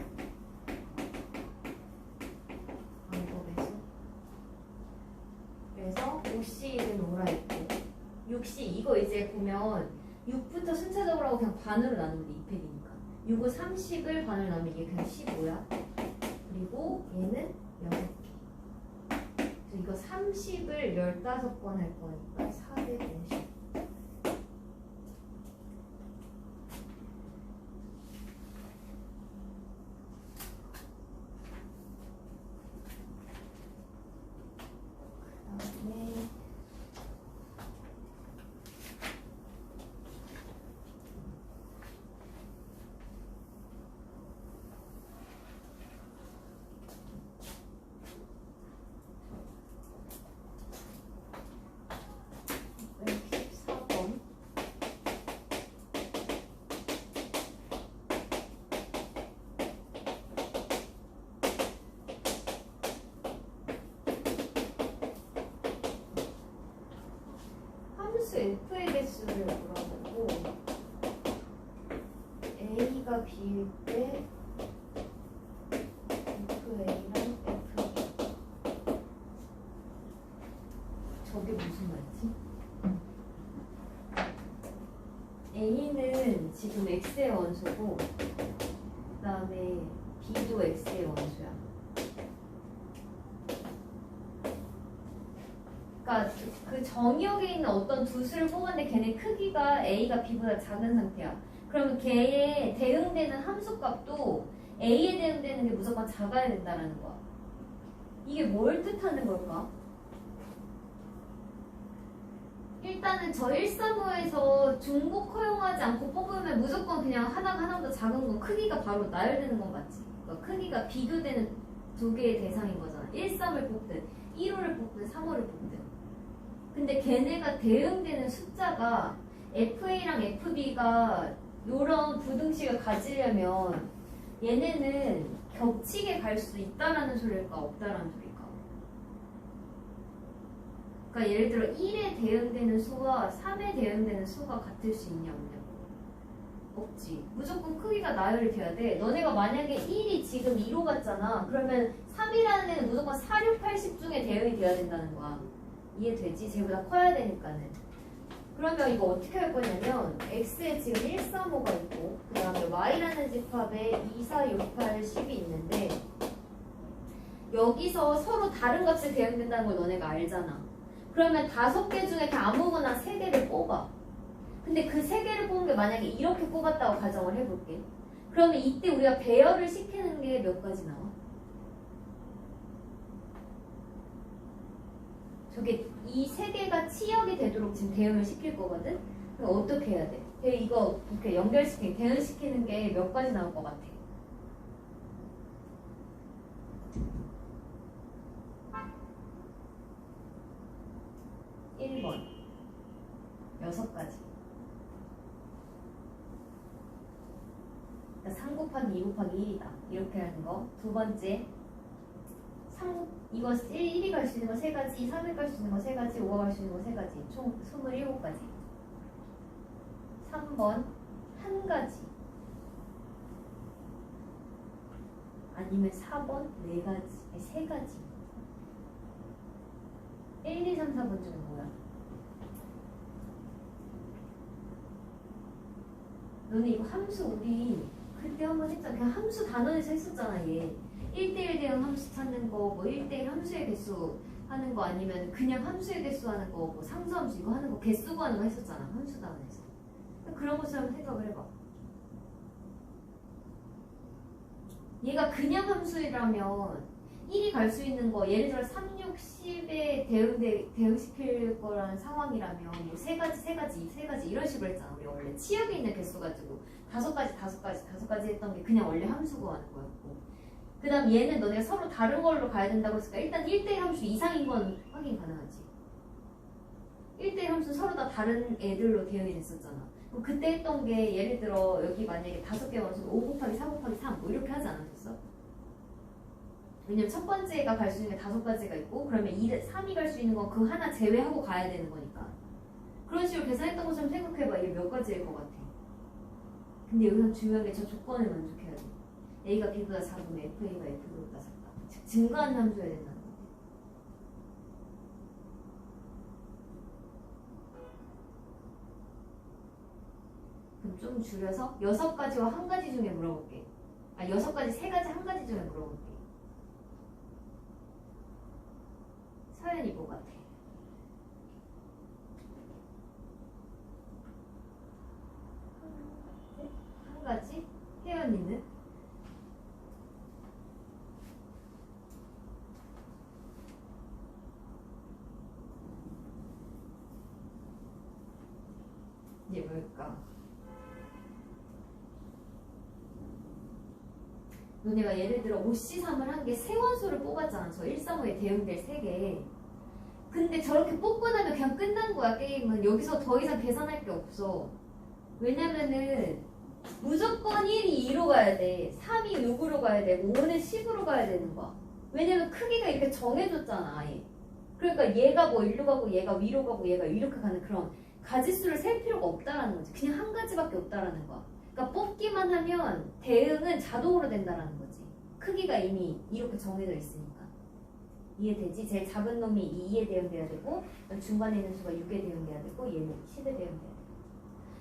방법에서. 그래서 5C는 오라 했고 6C 이거 이제 보면 6부터 순차적으로 하고 그냥 반으로 나누면 돼. 2팩이니까. 6은 30을 반으로 나누면 이게 그냥 15야. 그리고 얘는 6개. 이거 30을 15번 할 거니까 450. 그다음에 F의 개수를 물어보고 A가 B일 때 이게 무슨 말이지? A는 지금 X의 원소고 그 다음에 B도 X의 원소야. 그러니까 그 정의역에 있는 어떤 두 수를 뽑았는데 걔네 크기가 A가 B보다 작은 상태야. 그러면 걔에 대응되는 함수값도 A에 대응되는 게 무조건 작아야 된다는 거야. 이게 뭘 뜻하는 걸까? 일단은 저 135에서 중복 허용하지 않고 뽑으면 무조건 그냥 하나보다 작은 건 크기가 바로 나열되는 건 맞지? 그러니까 크기가 비교되는 두 개의 대상인 거잖아. 13을 뽑든 1호를 뽑든 3호를 뽑든. 근데 걔네가 대응되는 숫자가 FA랑 FB가 이런 부등식을 가지려면 얘네는 겹치게 갈 수 있다라는 소리일까 없다라는 소리일까? 그러니까 예를 들어 1에 대응되는 수와 3에 대응되는 수가 같을 수 있냐 없냐? 없지. 무조건 크기가 나열이 돼야 돼. 너네가 만약에 1이 지금 2로 갔잖아. 그러면 3이라는 애는 무조건 4, 6, 80 중에 대응이 돼야 된다는 거야. 이해되지? 쟤보다 커야 되니까는. 그러면 이거 어떻게 할 거냐면 x에 지금 135가 있고 그 다음에 y라는 집합에 2, 4, 6, 8, 10이 있는데 여기서 서로 다른 값에 대응된다는 걸 너네가 알잖아. 그러면 5개 중에 그냥 아무거나 3개를 뽑아. 근데 그 3개를 뽑은 게 만약에 이렇게 뽑았다고 가정을 해볼게. 그러면 이때 우리가 배열을 시키는 게 몇 가지 나와? 저게 이 3개가 치역이 되도록 지금 대응을 시킬 거거든? 그럼 어떻게 해야 돼? 이거 이렇게 연결시키는, 대응시키는 게 몇 가지 나올 것 같아? (1번) 6가지. 그러니까 3 곱하기 2 곱하기 1이다. 이렇게 하는 거. 두 번째, 이거 1이 갈 수 있는 거 3가지, 3이 갈 수 있는 거 3가지, 5가 갈 수 있는 거 3가지. 총 27가지. 3번, 1가지. 아니면 4번, 4가지, 3가지. 1, 2, 3, 4번 중에 뭐야? 너네 이거 함수 우리 그때 한번 했잖아. 그냥 함수 단원에서 했었잖아, 얘. 1대1 대응 함수 찾는 거, 뭐 1대1 함수의 개수 하는 거 아니면 그냥 함수의 개수 하는 거, 뭐 상수함수 이거 하는 거 개수 구하는 거 했었잖아, 함수 단원에서. 그런 것처럼 생각을 해봐. 얘가 그냥 함수라면 1이 갈 수 있는 거, 예를 들어 3, 6, 10에 대응시킬 거라는 상황이라면 뭐 3가지 이런 식으로 했잖아. 우리 원래 치역에 있는 개수 가지고 5가지 했던 게 그냥 원래 함수 구하는 거였고, 그 다음 얘는 너네가 서로 다른 걸로 가야 된다고 했으니까 일단 1대1 함수 이상인 건 확인 가능하지. 1대1 함수 서로 다 다른 애들로 대응이 됐었잖아. 그럼 그때 했던 게 예를 들어 여기 만약에 5개 원수 5 곱하기 4 곱하기 3 뭐 이렇게 하지 않았었어? 왜냐면 첫 번째가 갈 수 있는 게 5가지가 있고 그러면 3이 갈 수 있는 건 그 하나 제외하고 가야 되는 거니까. 그런 식으로 계산했던 것처럼 생각해봐. 이게 몇 가지일 것 같아. 근데 여기서 중요한 게 저 조건을 만족해야 돼. A가 B보다 작으면 FA가 F보다 작다. 즉 증가하는 함수여야 된다는 거지. 그럼 좀 줄여서 6가지와 1가지 중에 물어볼게. 6가지, 3가지, 1가지 중에 물어볼게. 사연이 뭐 같아? 한 가지? 혜연이는? 이게 뭘까? 너네가 예를 들어 OC3을 한 게 세 원소를 뽑았잖아. 저 135에 대응될 3개. 근데 저렇게 뽑고 나면 그냥 끝난 거야, 게임은. 여기서 더 이상 계산할 게 없어. 왜냐면은 무조건 1이 2로 가야 돼. 3이 6으로 가야 되고 5는 10으로 가야 되는 거야. 왜냐면 크기가 이렇게 정해졌잖아, 아예. 그러니까 얘가 뭐 1로 가고 얘가 위로 가고 얘가 이렇게 가는 그런 가지수를 셀 필요가 없다라는 거지. 그냥 한 가지밖에 없다라는 거야. 그러니까 뽑기만 하면 대응은 자동으로 된다라는 거지. 크기가 이미 이렇게 정해져 있으니까. 이해되지? 제일 작은 놈이 2에 대응돼야 되고 중간에 있는 수가 6에 대응돼야 되고 얘는 10에 대응돼야 돼.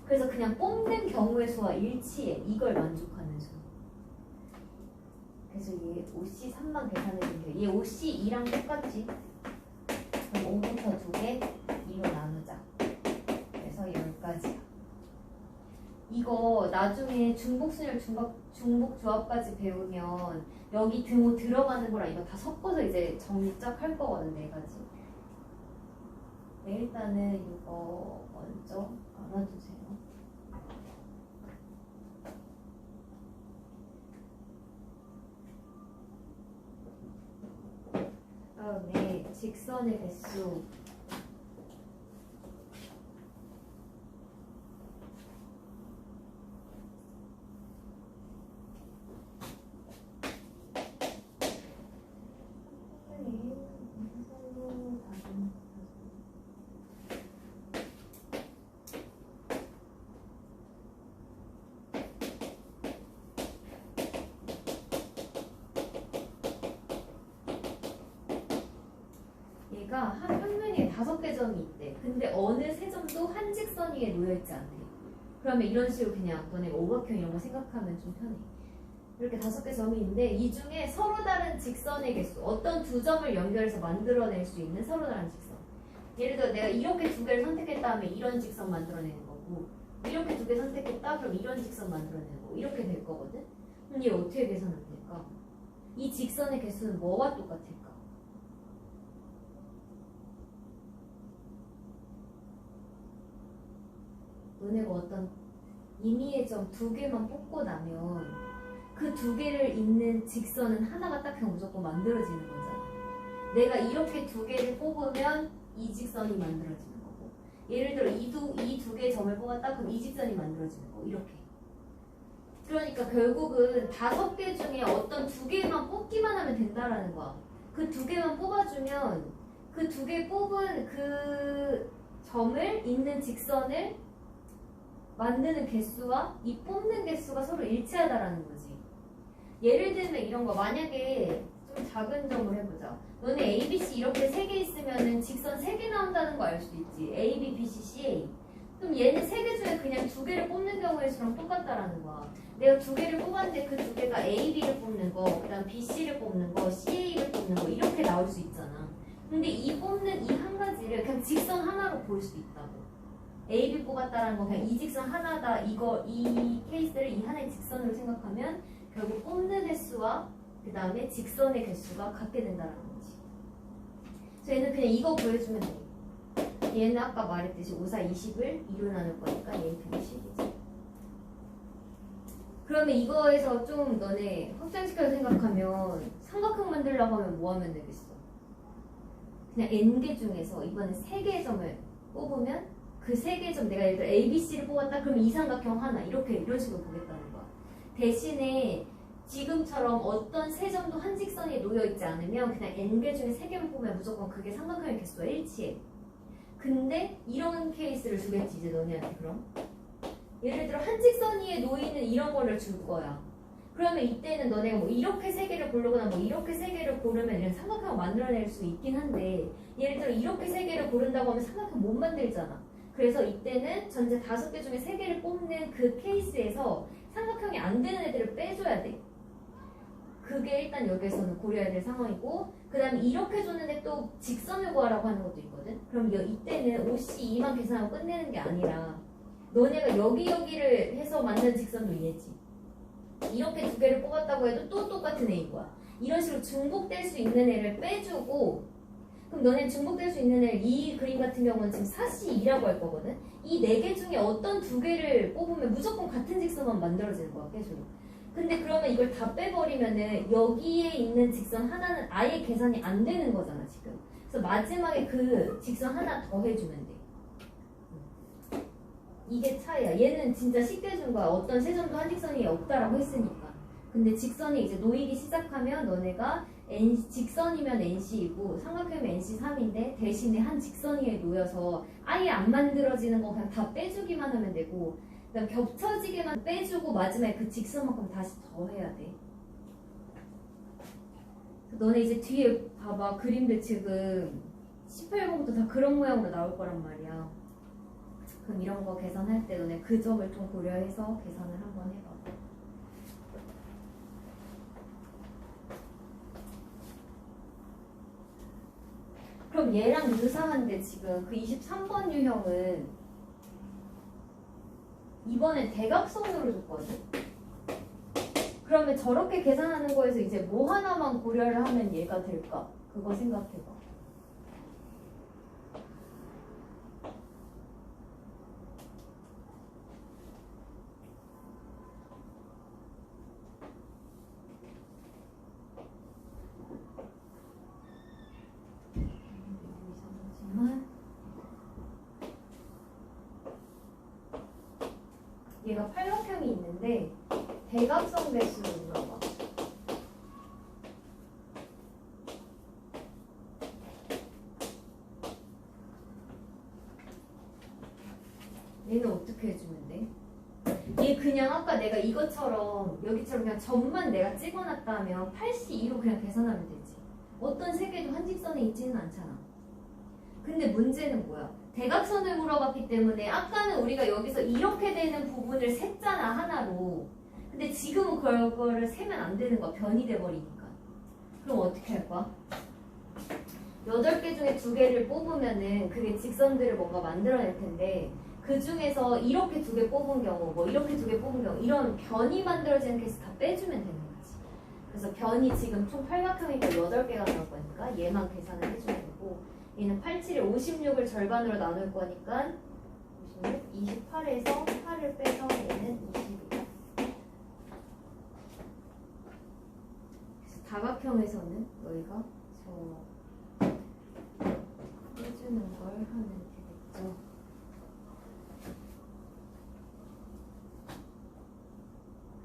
그래서 그냥 뽑는 경우의 수와 일치해. 이걸 만족하는 수. 그래서 얘 OC 3만 계산해주면 돼. 얘 OC 2랑 똑같지? 그럼 5부터 2개 2로 나누자. 그래서 10가지야. 이거 나중에 중복순열 중복조합까지 배우면 여기 등호 들어가는 거랑 이거 다 섞어서 이제 정리 쫙 할 거거든, 4가지. 네, 일단은 이거 먼저 알아두세요. 다음에 직선의 개수. 얘가 한 평면에 5개 점이 있대. 근데 어느 세 점도 한 직선 위에 놓여있지 않대. 그러면 이런 식으로 그냥 너네가 오각형 이런 거 생각하면 좀 편해. 이렇게 5개 점이 있는데 이 중에 서로 다른 직선의 개수, 어떤 두 점을 연결해서 만들어낼 수 있는 서로 다른 직선. 예를 들어 내가 이렇게 2개를 선택했다 하면 이런 직선 만들어내는 거고, 이렇게 2개 선택했다 그럼 이런 직선 만들어내는 거고, 이렇게 될 거거든. 그럼 얘 어떻게 계산하면 될까? 이 직선의 개수는 뭐와 똑같을까? 너네가 어떤 임의의 점 2개만 뽑고 나면 그 2개를 잇는 직선은 하나가 딱 그냥 무조건 만들어지는 거잖아. 내가 이렇게 2개를 뽑으면 이 직선이 만들어지는 거고, 예를 들어 이 두 개의 점을 뽑았다 그럼 이 직선이 만들어지는 거고, 이렇게. 그러니까 결국은 5개 중에 어떤 2개만 뽑기만 하면 된다라는 거야. 그 2개만 뽑아주면 그 2개 뽑은 그 점을 잇는 직선을 만드는 개수와 이 뽑는 개수가 서로 일치하다라는 거지. 예를 들면 이런 거, 만약에 좀 작은 점을 해보자. 너네 A, B, C 이렇게 3개 있으면은 직선 3개 나온다는 거 알 수 있지. A, B, B, C, C, A. 그럼 얘는 3개 중에 그냥 2개를 뽑는 경우의 수랑 똑같다라는 거야. 내가 2개를 뽑았는데 그 2개가 A, B를 뽑는 거, 그 다음 B, C를 뽑는 거, C, A를 뽑는 거 이렇게 나올 수 있잖아. 근데 이 뽑는 이 한 가지를 그냥 직선 하나로 볼 수 있다고. A, B 뽑았다라는 건 그냥 이 직선 하나다, 이 케이스를 이 하나의 직선으로 생각하면 결국 뽑는 횟수와 그 다음에 직선의 개수가 같게 된다는 거지. 그래서 얘는 그냥 이거 구해주면 돼. 얘는 아까 말했듯이 5, 4, 20을 2로 나눌 거니까 얘는 그냥 10이지. 그러면 이거에서 좀 너네 확장시켜서 생각하면 삼각형 만들려고 하면 뭐 하면 되겠어? 그냥 n개 중에서 이번엔 3개의 점을 뽑으면 그 3개의 점, 내가 예를 들어 A, B, C를 뽑았다 그러면 이 삼각형 하나, 이런 식으로 보겠다는 거야. 대신에 지금처럼 어떤 세 점도 한 직선에 놓여있지 않으면 그냥 n개 중에 3개만 뽑으면 무조건 그게 삼각형의 개수와 일치해. 근데 이런 케이스를 주겠지 이제 너네한테. 그럼 예를 들어 한 직선 위에 놓이는 이런 거를 줄 거야. 그러면 이때는 너네가 뭐 이렇게 3개를 고르거나 뭐 이렇게 3개를 고르면 이런 삼각형을 만들어낼 수 있긴 한데, 예를 들어 이렇게 3개를 고른다고 하면 삼각형 못 만들잖아. 그래서 이때는 전체 5개 중에 3개를 뽑는 그 케이스에서 삼각형이 안 되는 애들을 빼줘야 돼. 그게 일단 여기에서는 고려해야 될 상황이고, 그 다음에 이렇게 줬는데 또 직선을 구하라고 하는 것도 있거든. 그럼 이때는 OC2만 계산하고 끝내는 게 아니라 너네가 여기를 해서 만든 직선도 이해지. 이렇게 2개를 뽑았다고 해도 또 똑같은 애인 거야. 이런 식으로 중복될 수 있는 애를 빼주고, 그럼 너네 중복될 수 있는 애, 이 그림 같은 경우는 지금 4C2라고 할 거거든. 이 4개 중에 어떤 2개를 뽑으면 무조건 같은 직선만 만들어지는 거야, 계속. 근데 그러면 이걸 다 빼버리면은 여기에 있는 직선 하나는 아예 계산이 안 되는 거잖아, 지금. 그래서 마지막에 그 직선 하나 더 해주면 돼. 이게 차이야. 얘는 진짜 쉽게 준 거야. 어떤 세 점도 한 직선이 없다라고 했으니까. 근데 직선이 이제 놓이기 시작하면 너네가 직선이면 NC이고 삼각형이면 NC3인데 대신에 한 직선 위에 놓여서 아예 안 만들어지는 거 그냥 다 빼주기만 하면 되고, 그다음 겹쳐지게만 빼주고 마지막에 그 직선만큼 다시 더 해야 돼. 너네 이제 뒤에 봐봐. 그림들 지금 18번부터 다 그런 모양으로 나올 거란 말이야. 그럼 이런 거 계산할 때 너네 그 점을 좀 고려해서 계산을 한번 해봐. 그럼 얘랑 유사한데 지금 그 23번 유형은 이번엔 대각선으로 줬거든? 그러면 저렇게 계산하는 거에서 이제 뭐 하나만 고려를 하면 얘가 될까? 그거 생각해봐. 얘가 팔각형이 있는데 대각선 배수를 물어봐. 얘는 어떻게 해주면 돼? 얘 그냥 아까 내가 이것처럼 여기처럼 그냥 점만 내가 찍어놨다면 8C2로 그냥 계산하면 되지. 어떤 세개도 한직선에 있지는 않잖아. 근데 문제는 뭐야? 대각선을 물어봤기 때문에 아까는 우리가 여기서 이렇게 되는 부분을 셌잖아, 하나로. 근데 지금은 그거를 세면 안 되는 거야. 변이 돼버리니까. 그럼 어떻게 할 거야? 8개 중에 2개를 뽑으면은 그게 직선들을 뭔가 만들어낼 텐데 그 중에서 이렇게 2개 뽑은 경우, 뭐 이렇게 2개 뽑은 경우 이런 변이 만들어지는 케이스 다 빼주면 되는 거지. 그래서 변이 지금 총 팔각형이니까 8개가 나올 거니까 얘만 계산을 해주면 되고 얘는 87에 56을 절반으로 나눌 거니까 56, 28에서 8을 빼서 얘는 20이야. 그래서 다각형에서는 너희가 저 빼주는 걸 하면 되겠죠.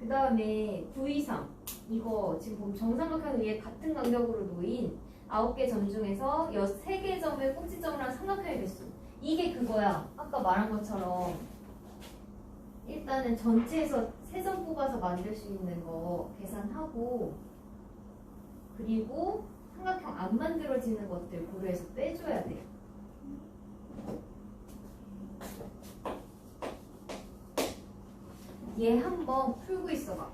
그 다음에 923 이거 지금 보면 정삼각형 위에 같은 간격으로 놓인 9개 점 중에서 3개 점을 꼭지점이랑 삼각형의 개수. 이게 그거야. 아까 말한 것처럼 일단은 전체에서 3점 뽑아서 만들 수 있는 거 계산하고 그리고 삼각형 안 만들어지는 것들 고려해서 빼줘야 돼. 얘 한번 풀고 있어봐.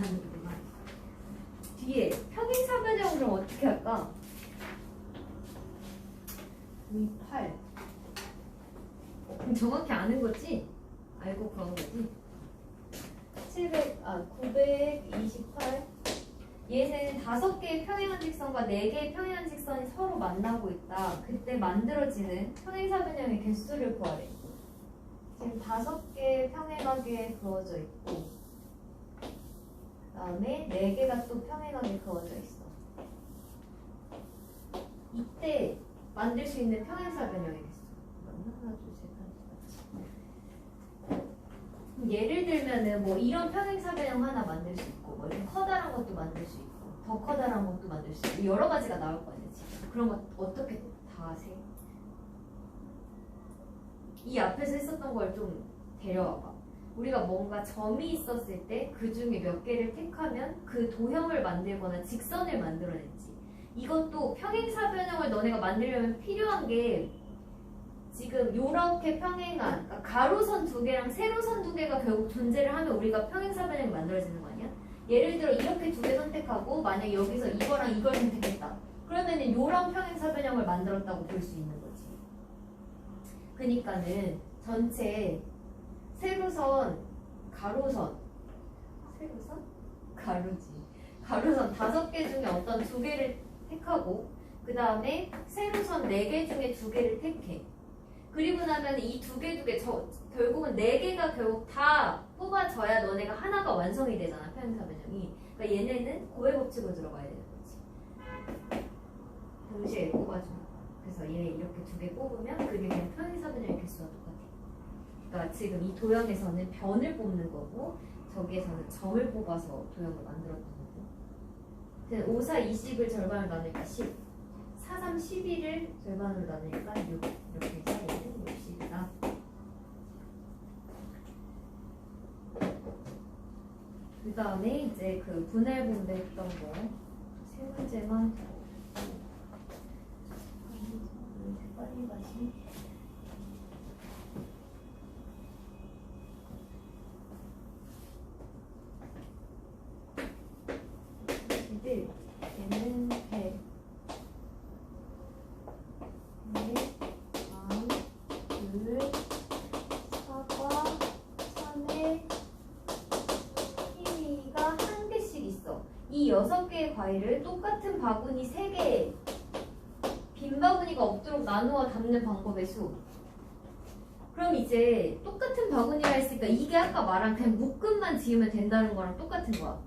하는구만. 뒤에 평행사 변형 그럼 어떻게 할까? V 8. 그럼 정확히 아는 거지? 알고 그런 거지? 928. 얘는 5개의 평행한 직선과 4개의 평행한 직선이 서로 만나고 있다. 그때 만들어지는 평행사 변형의 개수를 구하래. 지금 5개의 평행하게 그어져 있고, 그 다음에 4개가 또 평행하게 그어져 있어. 이때 만들 수 있는 평행사 변형의 개수. 하나, 둘, 셋, 예를 들면은 뭐 이런 평행사 변형 하나 만들 수 있고, 뭐 이렇게 커다란 것도 만들 수 있고, 더 커다란 것도 만들 수 있고, 여러 가지가 나올 거 아니야 지금. 그런 거 어떻게 다 세? 이 앞에서 했었던 걸 좀 데려와봐. 우리가 뭔가 점이 있었을 때 그 중에 몇 개를 택하면 그 도형을 만들거나 직선을 만들어냈지. 이것도 평행사 변형을 너네가 만들려면 필요한 게 지금 요렇게 평행한, 그러니까 가로선 2개랑 세로선 2개가 결국 존재를 하면 우리가 평행사 변형이 만들어지는 거 아니야? 예를 들어 이렇게 2개 선택하고 만약 여기서 이거랑 이걸 선택했다. 그러면은 요런 평행사 변형을 만들었다고 볼 수 있는 거지. 그니까는 전체 세로선, 가로선, 세로선? 가로지. 가로선 5개 중에 어떤 2개를 택하고 그 다음에 세로선 4개 중에 2개를 택해. 그리고 나면 이 2개 결국은 4개가 결국 다 뽑아져야 너네가 하나가 완성이 되잖아, 평행사 변형이. 그러니까 얘네는 고의 법칙으로 들어가야 되는 거지. 동시에 뽑아줘. 그래서 얘 이렇게 2개 뽑으면 그게 그냥 평행사 변형의 개수와 똑같아. 그러니까 지금 이 도형에서는 변을 뽑는 거고 저기에서는 점을 뽑아서 도형을 만들었던 거고. 5, 4, 20을 절반으로 나누니까 10. 4, 3, 12를 절반으로 나누니까 6. 이렇게 해서 얘는 60이다. 그 다음에 이제 그 분할 분배했던 거 세 문제만 빨리 가시. 얘는 100. 둘, 사과, 3에 키위가 1개씩 있어. 이 6개의 과일을 똑같은 바구니 3개, 빈 바구니가 없도록 나누어 담는 방법의 수. 그럼 이제 똑같은 바구니라 했으니까 이게 아까 말한 그냥 묶음만 지으면 된다는 거랑 똑같은 거야.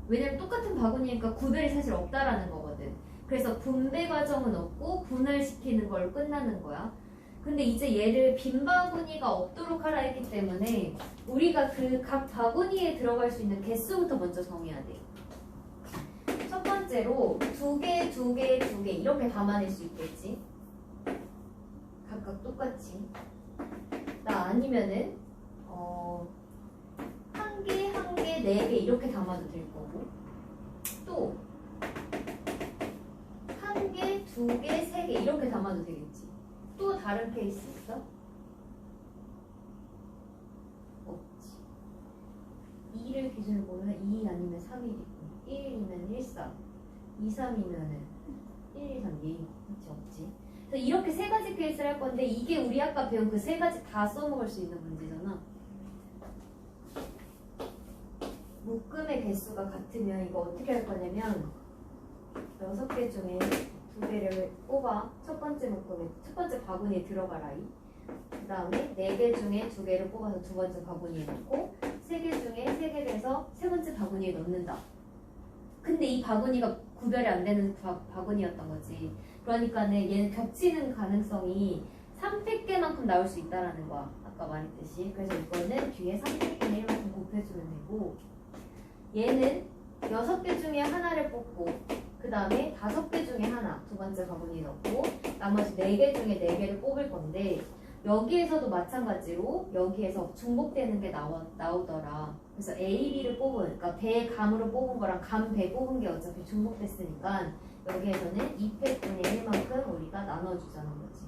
왜냐면 똑같은 바구니니까 구별이 사실 없다라는 거거든. 그래서 분배 과정은 없고 분할시키는 걸 끝나는 거야. 근데 이제 얘를 빈 바구니가 없도록 하라 했기 때문에 우리가 그 각 바구니에 들어갈 수 있는 개수부터 먼저 정해야 돼. 첫 번째로 2개, 2개, 2개 이렇게 담아낼 수 있겠지. 각각 똑같이. 나 아니면은 1개, 1개, 4개 이렇게 담아도 될 거고, 또 1개, 2개, 3개 이렇게 담아도 되겠지. 또 다른 케이스 있어? 없지. 2를 기준으로 보면 2 아니면 3일 있고, 1이면 1, 3, 2, 3이면은 1, 2, 3, 2. 그치, 없지. 그래서 이렇게 3가지 케이스를 할 건데 이게 우리 아까 배운 그 3가지 다 써먹을 수 있는 문제잖아. 묶음의 개수가 같으면 이거 어떻게 할 거냐면 6개 중에 2개를 뽑아. 첫 번째 바구니에 들어가라. 그 다음에 4개 중에 2개를 뽑아서 두 번째 바구니에 넣고 3개 중에 3개를 해서 세 번째 바구니에 넣는다. 근데 이 바구니가 구별이 안 되는 바구니였던 거지. 그러니까는 얘는 겹치는 가능성이 300개만큼 나올 수 있다라는 거야. 아까 말했듯이. 그래서 이거는 뒤에 300분의 1만큼 곱해주면 되고, 얘는 6개 중에 하나를 뽑고 그 다음에 5개 중에 하나 두 번째 바구니에 넣고 나머지 4개 중에 4개를 뽑을 건데, 여기에서도 마찬가지로 여기에서 중복되는 게 나오더라. 그래서 A, B를 뽑은, 그러니까 배, 감으로 뽑은 거랑 감, 배 뽑은 게 어차피 중복됐으니까 여기에서는 2팩분의 1만큼 우리가 나눠주자는 거지.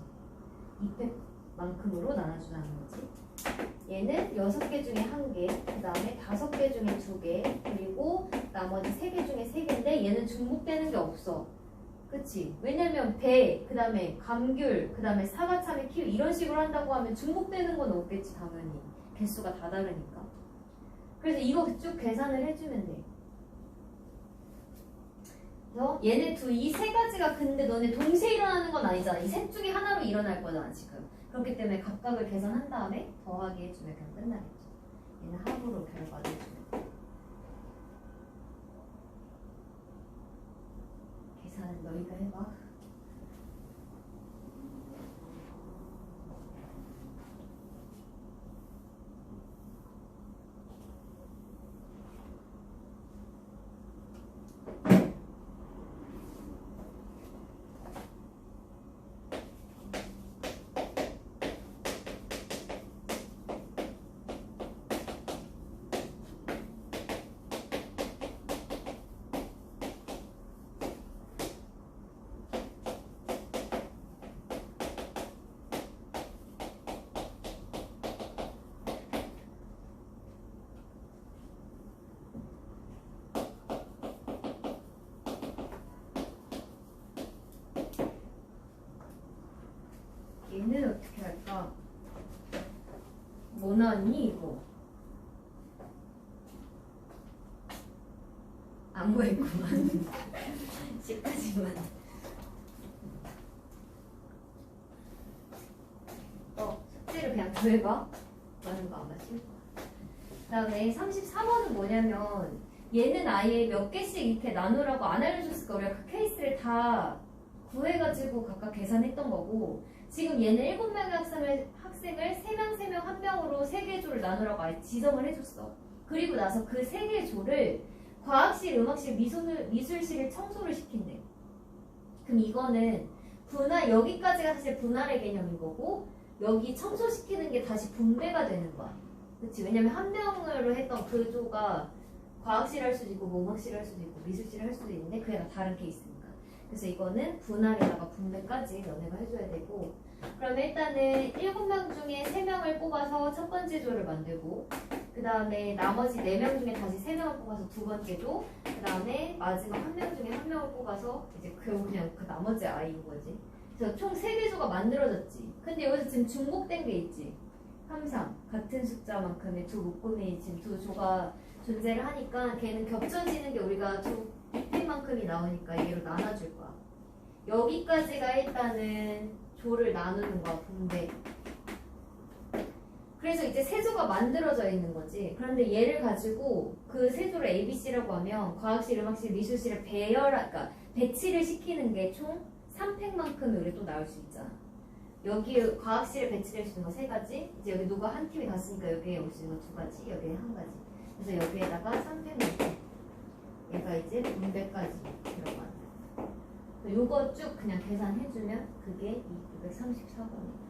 2팩만큼으로 나눠주자는 거지. 얘는 6개 중에 1개, 그 다음에 5개 중에 2개, 그리고 나머지 3개 중에 3개인데 얘는 중복되는 게 없어. 그치? 왜냐면 배, 그 다음에 감귤, 그 다음에 사과, 참외, 키위 이런 식으로 한다고 하면 중복되는 건 없겠지 당연히. 개수가 다 다르니까. 그래서 이거 쭉 계산을 해주면 돼. 그래서 얘네 이 3가지가 근데 너네 동시에 일어나는 건 아니잖아. 이 셋 중에 하나로 일어날 거잖아 지금. 그렇기 때문에 각각을 계산한 다음에 더하기 해주면 그냥 끝나겠죠. 얘는 합으로 결과를 해주면 돼. 계산은 너희가 해봐. 얘는 어떻게 할까? 뭐 나왔니 이거? 안 보였구만. 10까지만. 숙제를 그냥 구해봐. 많은 거 아마 쉬울 거야. 그 다음에 34번은 뭐냐면 얘는 아예 몇 개씩 이렇게 나누라고 안 알려줬을까. 우리가 그 케이스를 다 구해가지고 각각 계산했던 거고, 지금 얘는 7명의 학생을 3명 3명 1명으로 3개 조를 나누라고 아예 지정을 해줬어. 그리고 나서 그 3개 조를 과학실, 음악실, 미술실을 청소를 시킨대. 그럼 이거는 분할, 여기까지가 사실 분할의 개념인 거고, 여기 청소시키는 게 다시 분배가 되는 거야. 그치? 왜냐면 1명으로 했던 그 조가 과학실 할 수도 있고, 뭐 음악실 할 수도 있고, 미술실 할 수도 있는데, 그게 다 다른 케이스니까. 그래서 이거는 분할에다가 분배까지 너네가 해줘야 되고, 그러면 일단은 7명 중에 3명을 뽑아서 첫 번째 조를 만들고, 그 다음에 나머지 4명 중에 다시 3명을 뽑아서 두 번째 조, 그 다음에 마지막 1명 중에 1명을 뽑아서 이제 그냥 그 나머지 아이인 거지. 그래서 총 3개 조가 만들어졌지. 근데 여기서 지금 중복된 게 있지. 3, 3 같은 숫자만큼의 두 묶음이 지금 두 조가 존재를 하니까 걔는 겹쳐지는 게 우리가 두 빈만큼이 나오니까 얘로 나눠줄 거야. 여기까지가 일단은 조를 나누는 거야, 분배. 그래서 이제 세 조가 만들어져 있는 거지. 그런데 얘를 가지고 그 세 조를 ABC라고 하면 과학실, 음악실, 미술실을 그러니까 배치를 시키는 게 총 3팩만큼이 우리 또 나올 수 있잖아. 여기 과학실에 배치될 수 있는 거 3가지. 이제 여기 누가 한 팀이 갔으니까 여기에 올 수 있는 거 2가지, 여기에 1가지. 그래서 여기에다가 3팩만큼. 얘가 이제 분배까지 들어가는. 요거 쭉 그냥 계산해주면 그게 934번이다.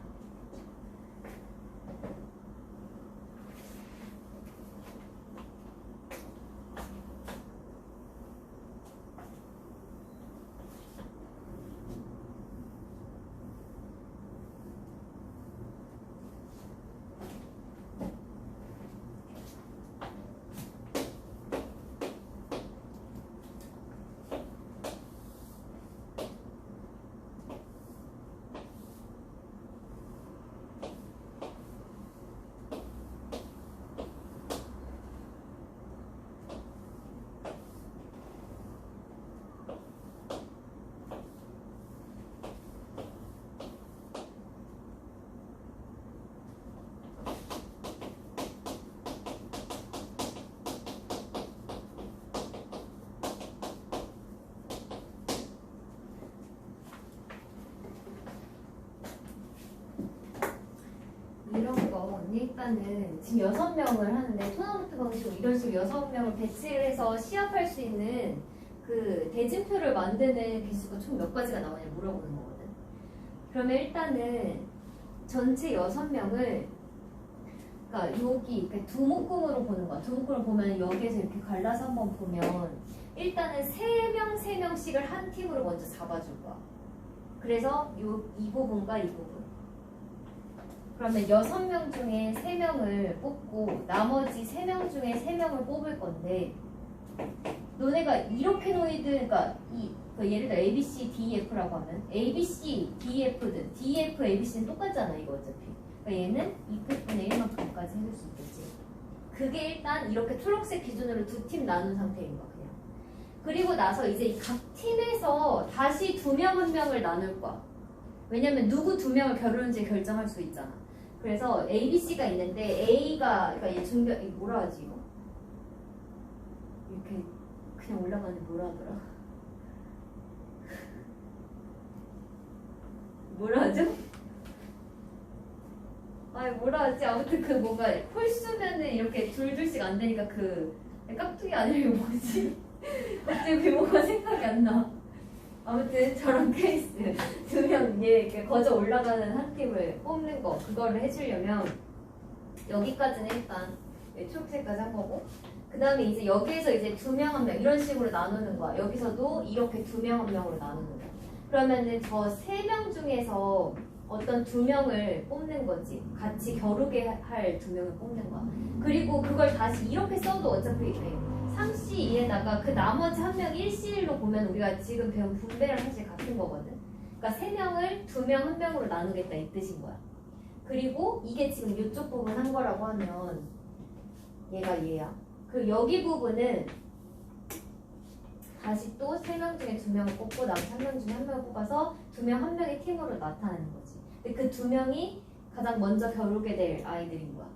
이런 거 일단은 지금 6명을 하는데 토너먼트 방식으로 이런 식으로 6명을 배치를 해서 시합할 수 있는 그 대진표를 만드는 개수가 총 몇 가지가 나오냐 물어보는 거거든. 그러면 일단은 전체 6명을 그러니까 여기 이렇게 두 묶음으로 보는 거야. 두 묶음으로 보면 여기에서 이렇게 갈라서 한번 보면 일단은 3명 3명씩을 한 팀으로 먼저 잡아줄 거야. 그래서 이 부분과 이 부분. 그러면 6명 중에 3명을 뽑고 나머지 3명 중에 3명을 뽑을 건데 너네가 이렇게 노이드, 그러니까 예를 들어 ABC, DEF라고 하면 ABC, DEF든 DEF, ABC는 똑같잖아 이거 어차피. 그러니까 얘는 2P분의 1만큼까지 해줄 수 있겠지. 그게 일단 이렇게 초록색 기준으로 두 팀 나눈 상태인 거야 그냥. 그리고 나서 이제 각 팀에서 다시 두 명 한 명을 나눌 거야. 왜냐면 누구 두 명을 겨루는지 결정할 수 있잖아. 그래서 A, B, C가 있는데 A가 그러니까 얘 중견 뭐라 하지 이거? 이렇게 그냥 올라가는데 뭐라 하더라? 뭐라 하죠? 아니 뭐라 하지? 아무튼 그 뭔가 홀수면은 이렇게 둘둘씩 안 되니까 그 깍두기 아니라 이거 뭐지? 갑자기 그 뭐가 생각이 안 나. 아무튼 저런 케이스 두 명 이렇게 거저 올라가는 한 팀을 뽑는 거 그거를 해주려면 여기까지는 일단 초록색까지 한 거고 그 다음에 이제 여기에서 이제 두 명 한 명 이런 식으로 나누는 거야. 여기서도 이렇게 두 명 한 명으로 나누는 거야. 그러면은 저 세 명 중에서 어떤 두 명을 뽑는 거지. 같이 겨루게 할 두 명을 뽑는 거야. 그리고 그걸 다시 이렇게 써도 어차피 3C2에다가 그 나머지 한 명 1C1로 보면 우리가 지금 배운 분배랑 사실 같은 거거든. 그러니까 세 명을 두 명 한 명으로 나누겠다 이 뜻인 거야. 그리고 이게 지금 이쪽 부분 한 거라고 하면 얘가 얘야. 그리고 여기 부분은 다시 또 3명 중에 2명을 뽑고 나머지 3명 중에 1명을 뽑아서 2명 1명의 팀으로 나타내는 거지. 근데 그 2명이 가장 먼저 겨루게 될 아이들인 거야.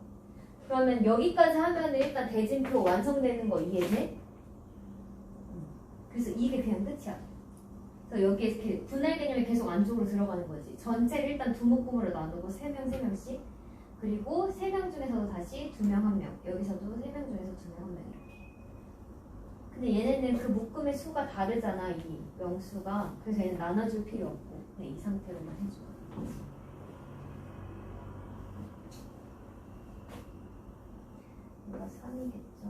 그러면 여기까지 하면 일단 대진표 완성되는 거 이해해? 그래서 이게 그냥 끝이야. 그래서 여기에 이렇게 분할 개념이 계속 안쪽으로 들어가는 거지. 전체를 일단 두 묶음으로 나누고 3명, 3명씩. 그리고 3명 중에서도 다시 2명, 1명. 여기서도 3명 중에서 2명, 1명 이렇게. 근데 얘네는 그 묶음의 수가 다르잖아, 이 명수가. 그래서 얘는 나눠줄 필요 없고 그냥 이 상태로만 해줘. 얘가 3이겠죠?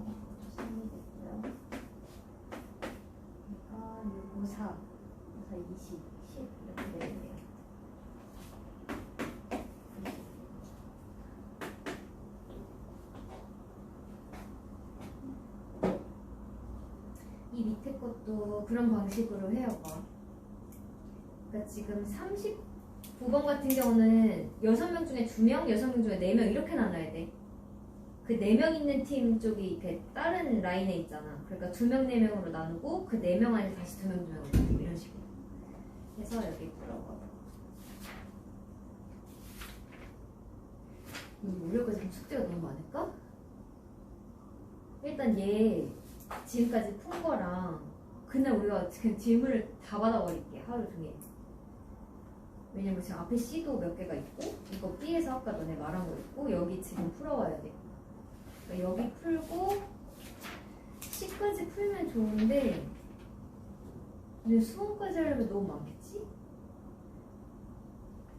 3이겠고요. 얘가 6, 5, 4. 그래서 20, 10 이렇게 되겠네요. 이 밑에 것도 그런 방식으로 해요. 그러니까 지금 39번 같은 경우는 6명 중에 2명, 6명 중에 4명 이렇게 나눠야 돼. 그 4명 있는 팀 쪽이 이렇게 다른 라인에 있잖아. 그러니까 2명, 4명으로 나누고 그 4명 안에 다시 2명, 2명으로 나누고 이런 식으로 해서 여기 들어가. 오늘까지 숙제가 너무 많을까? 일단 얘 지금까지 푼 거랑 그날 우리가 지금 질문을 다 받아버릴게. 하루 종일. 왜냐면 지금 앞에 C도 몇 개가 있고 이거 B에서 아까 너네 말한 거 있고 여기 지금 풀어와야 돼. 그러니까 여기 풀고 C까지 풀면 좋은데 근데 수험까지 하려면 너무 많겠지?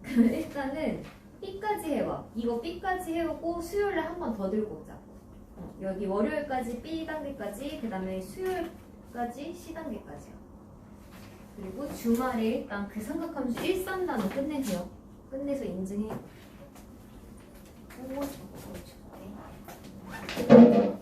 그러면 일단은 B까지 해와. 이거 B까지 해오고 수요일에 한 번 더 들고 오자. 여기 월요일까지 B 단계까지, 그 다음에 수요일까지 C 단계까지요. 그리고 주말에 일단 그 삼각함수 1, 3단원 끝내세요. 끝내서 인증해. 오, 저거.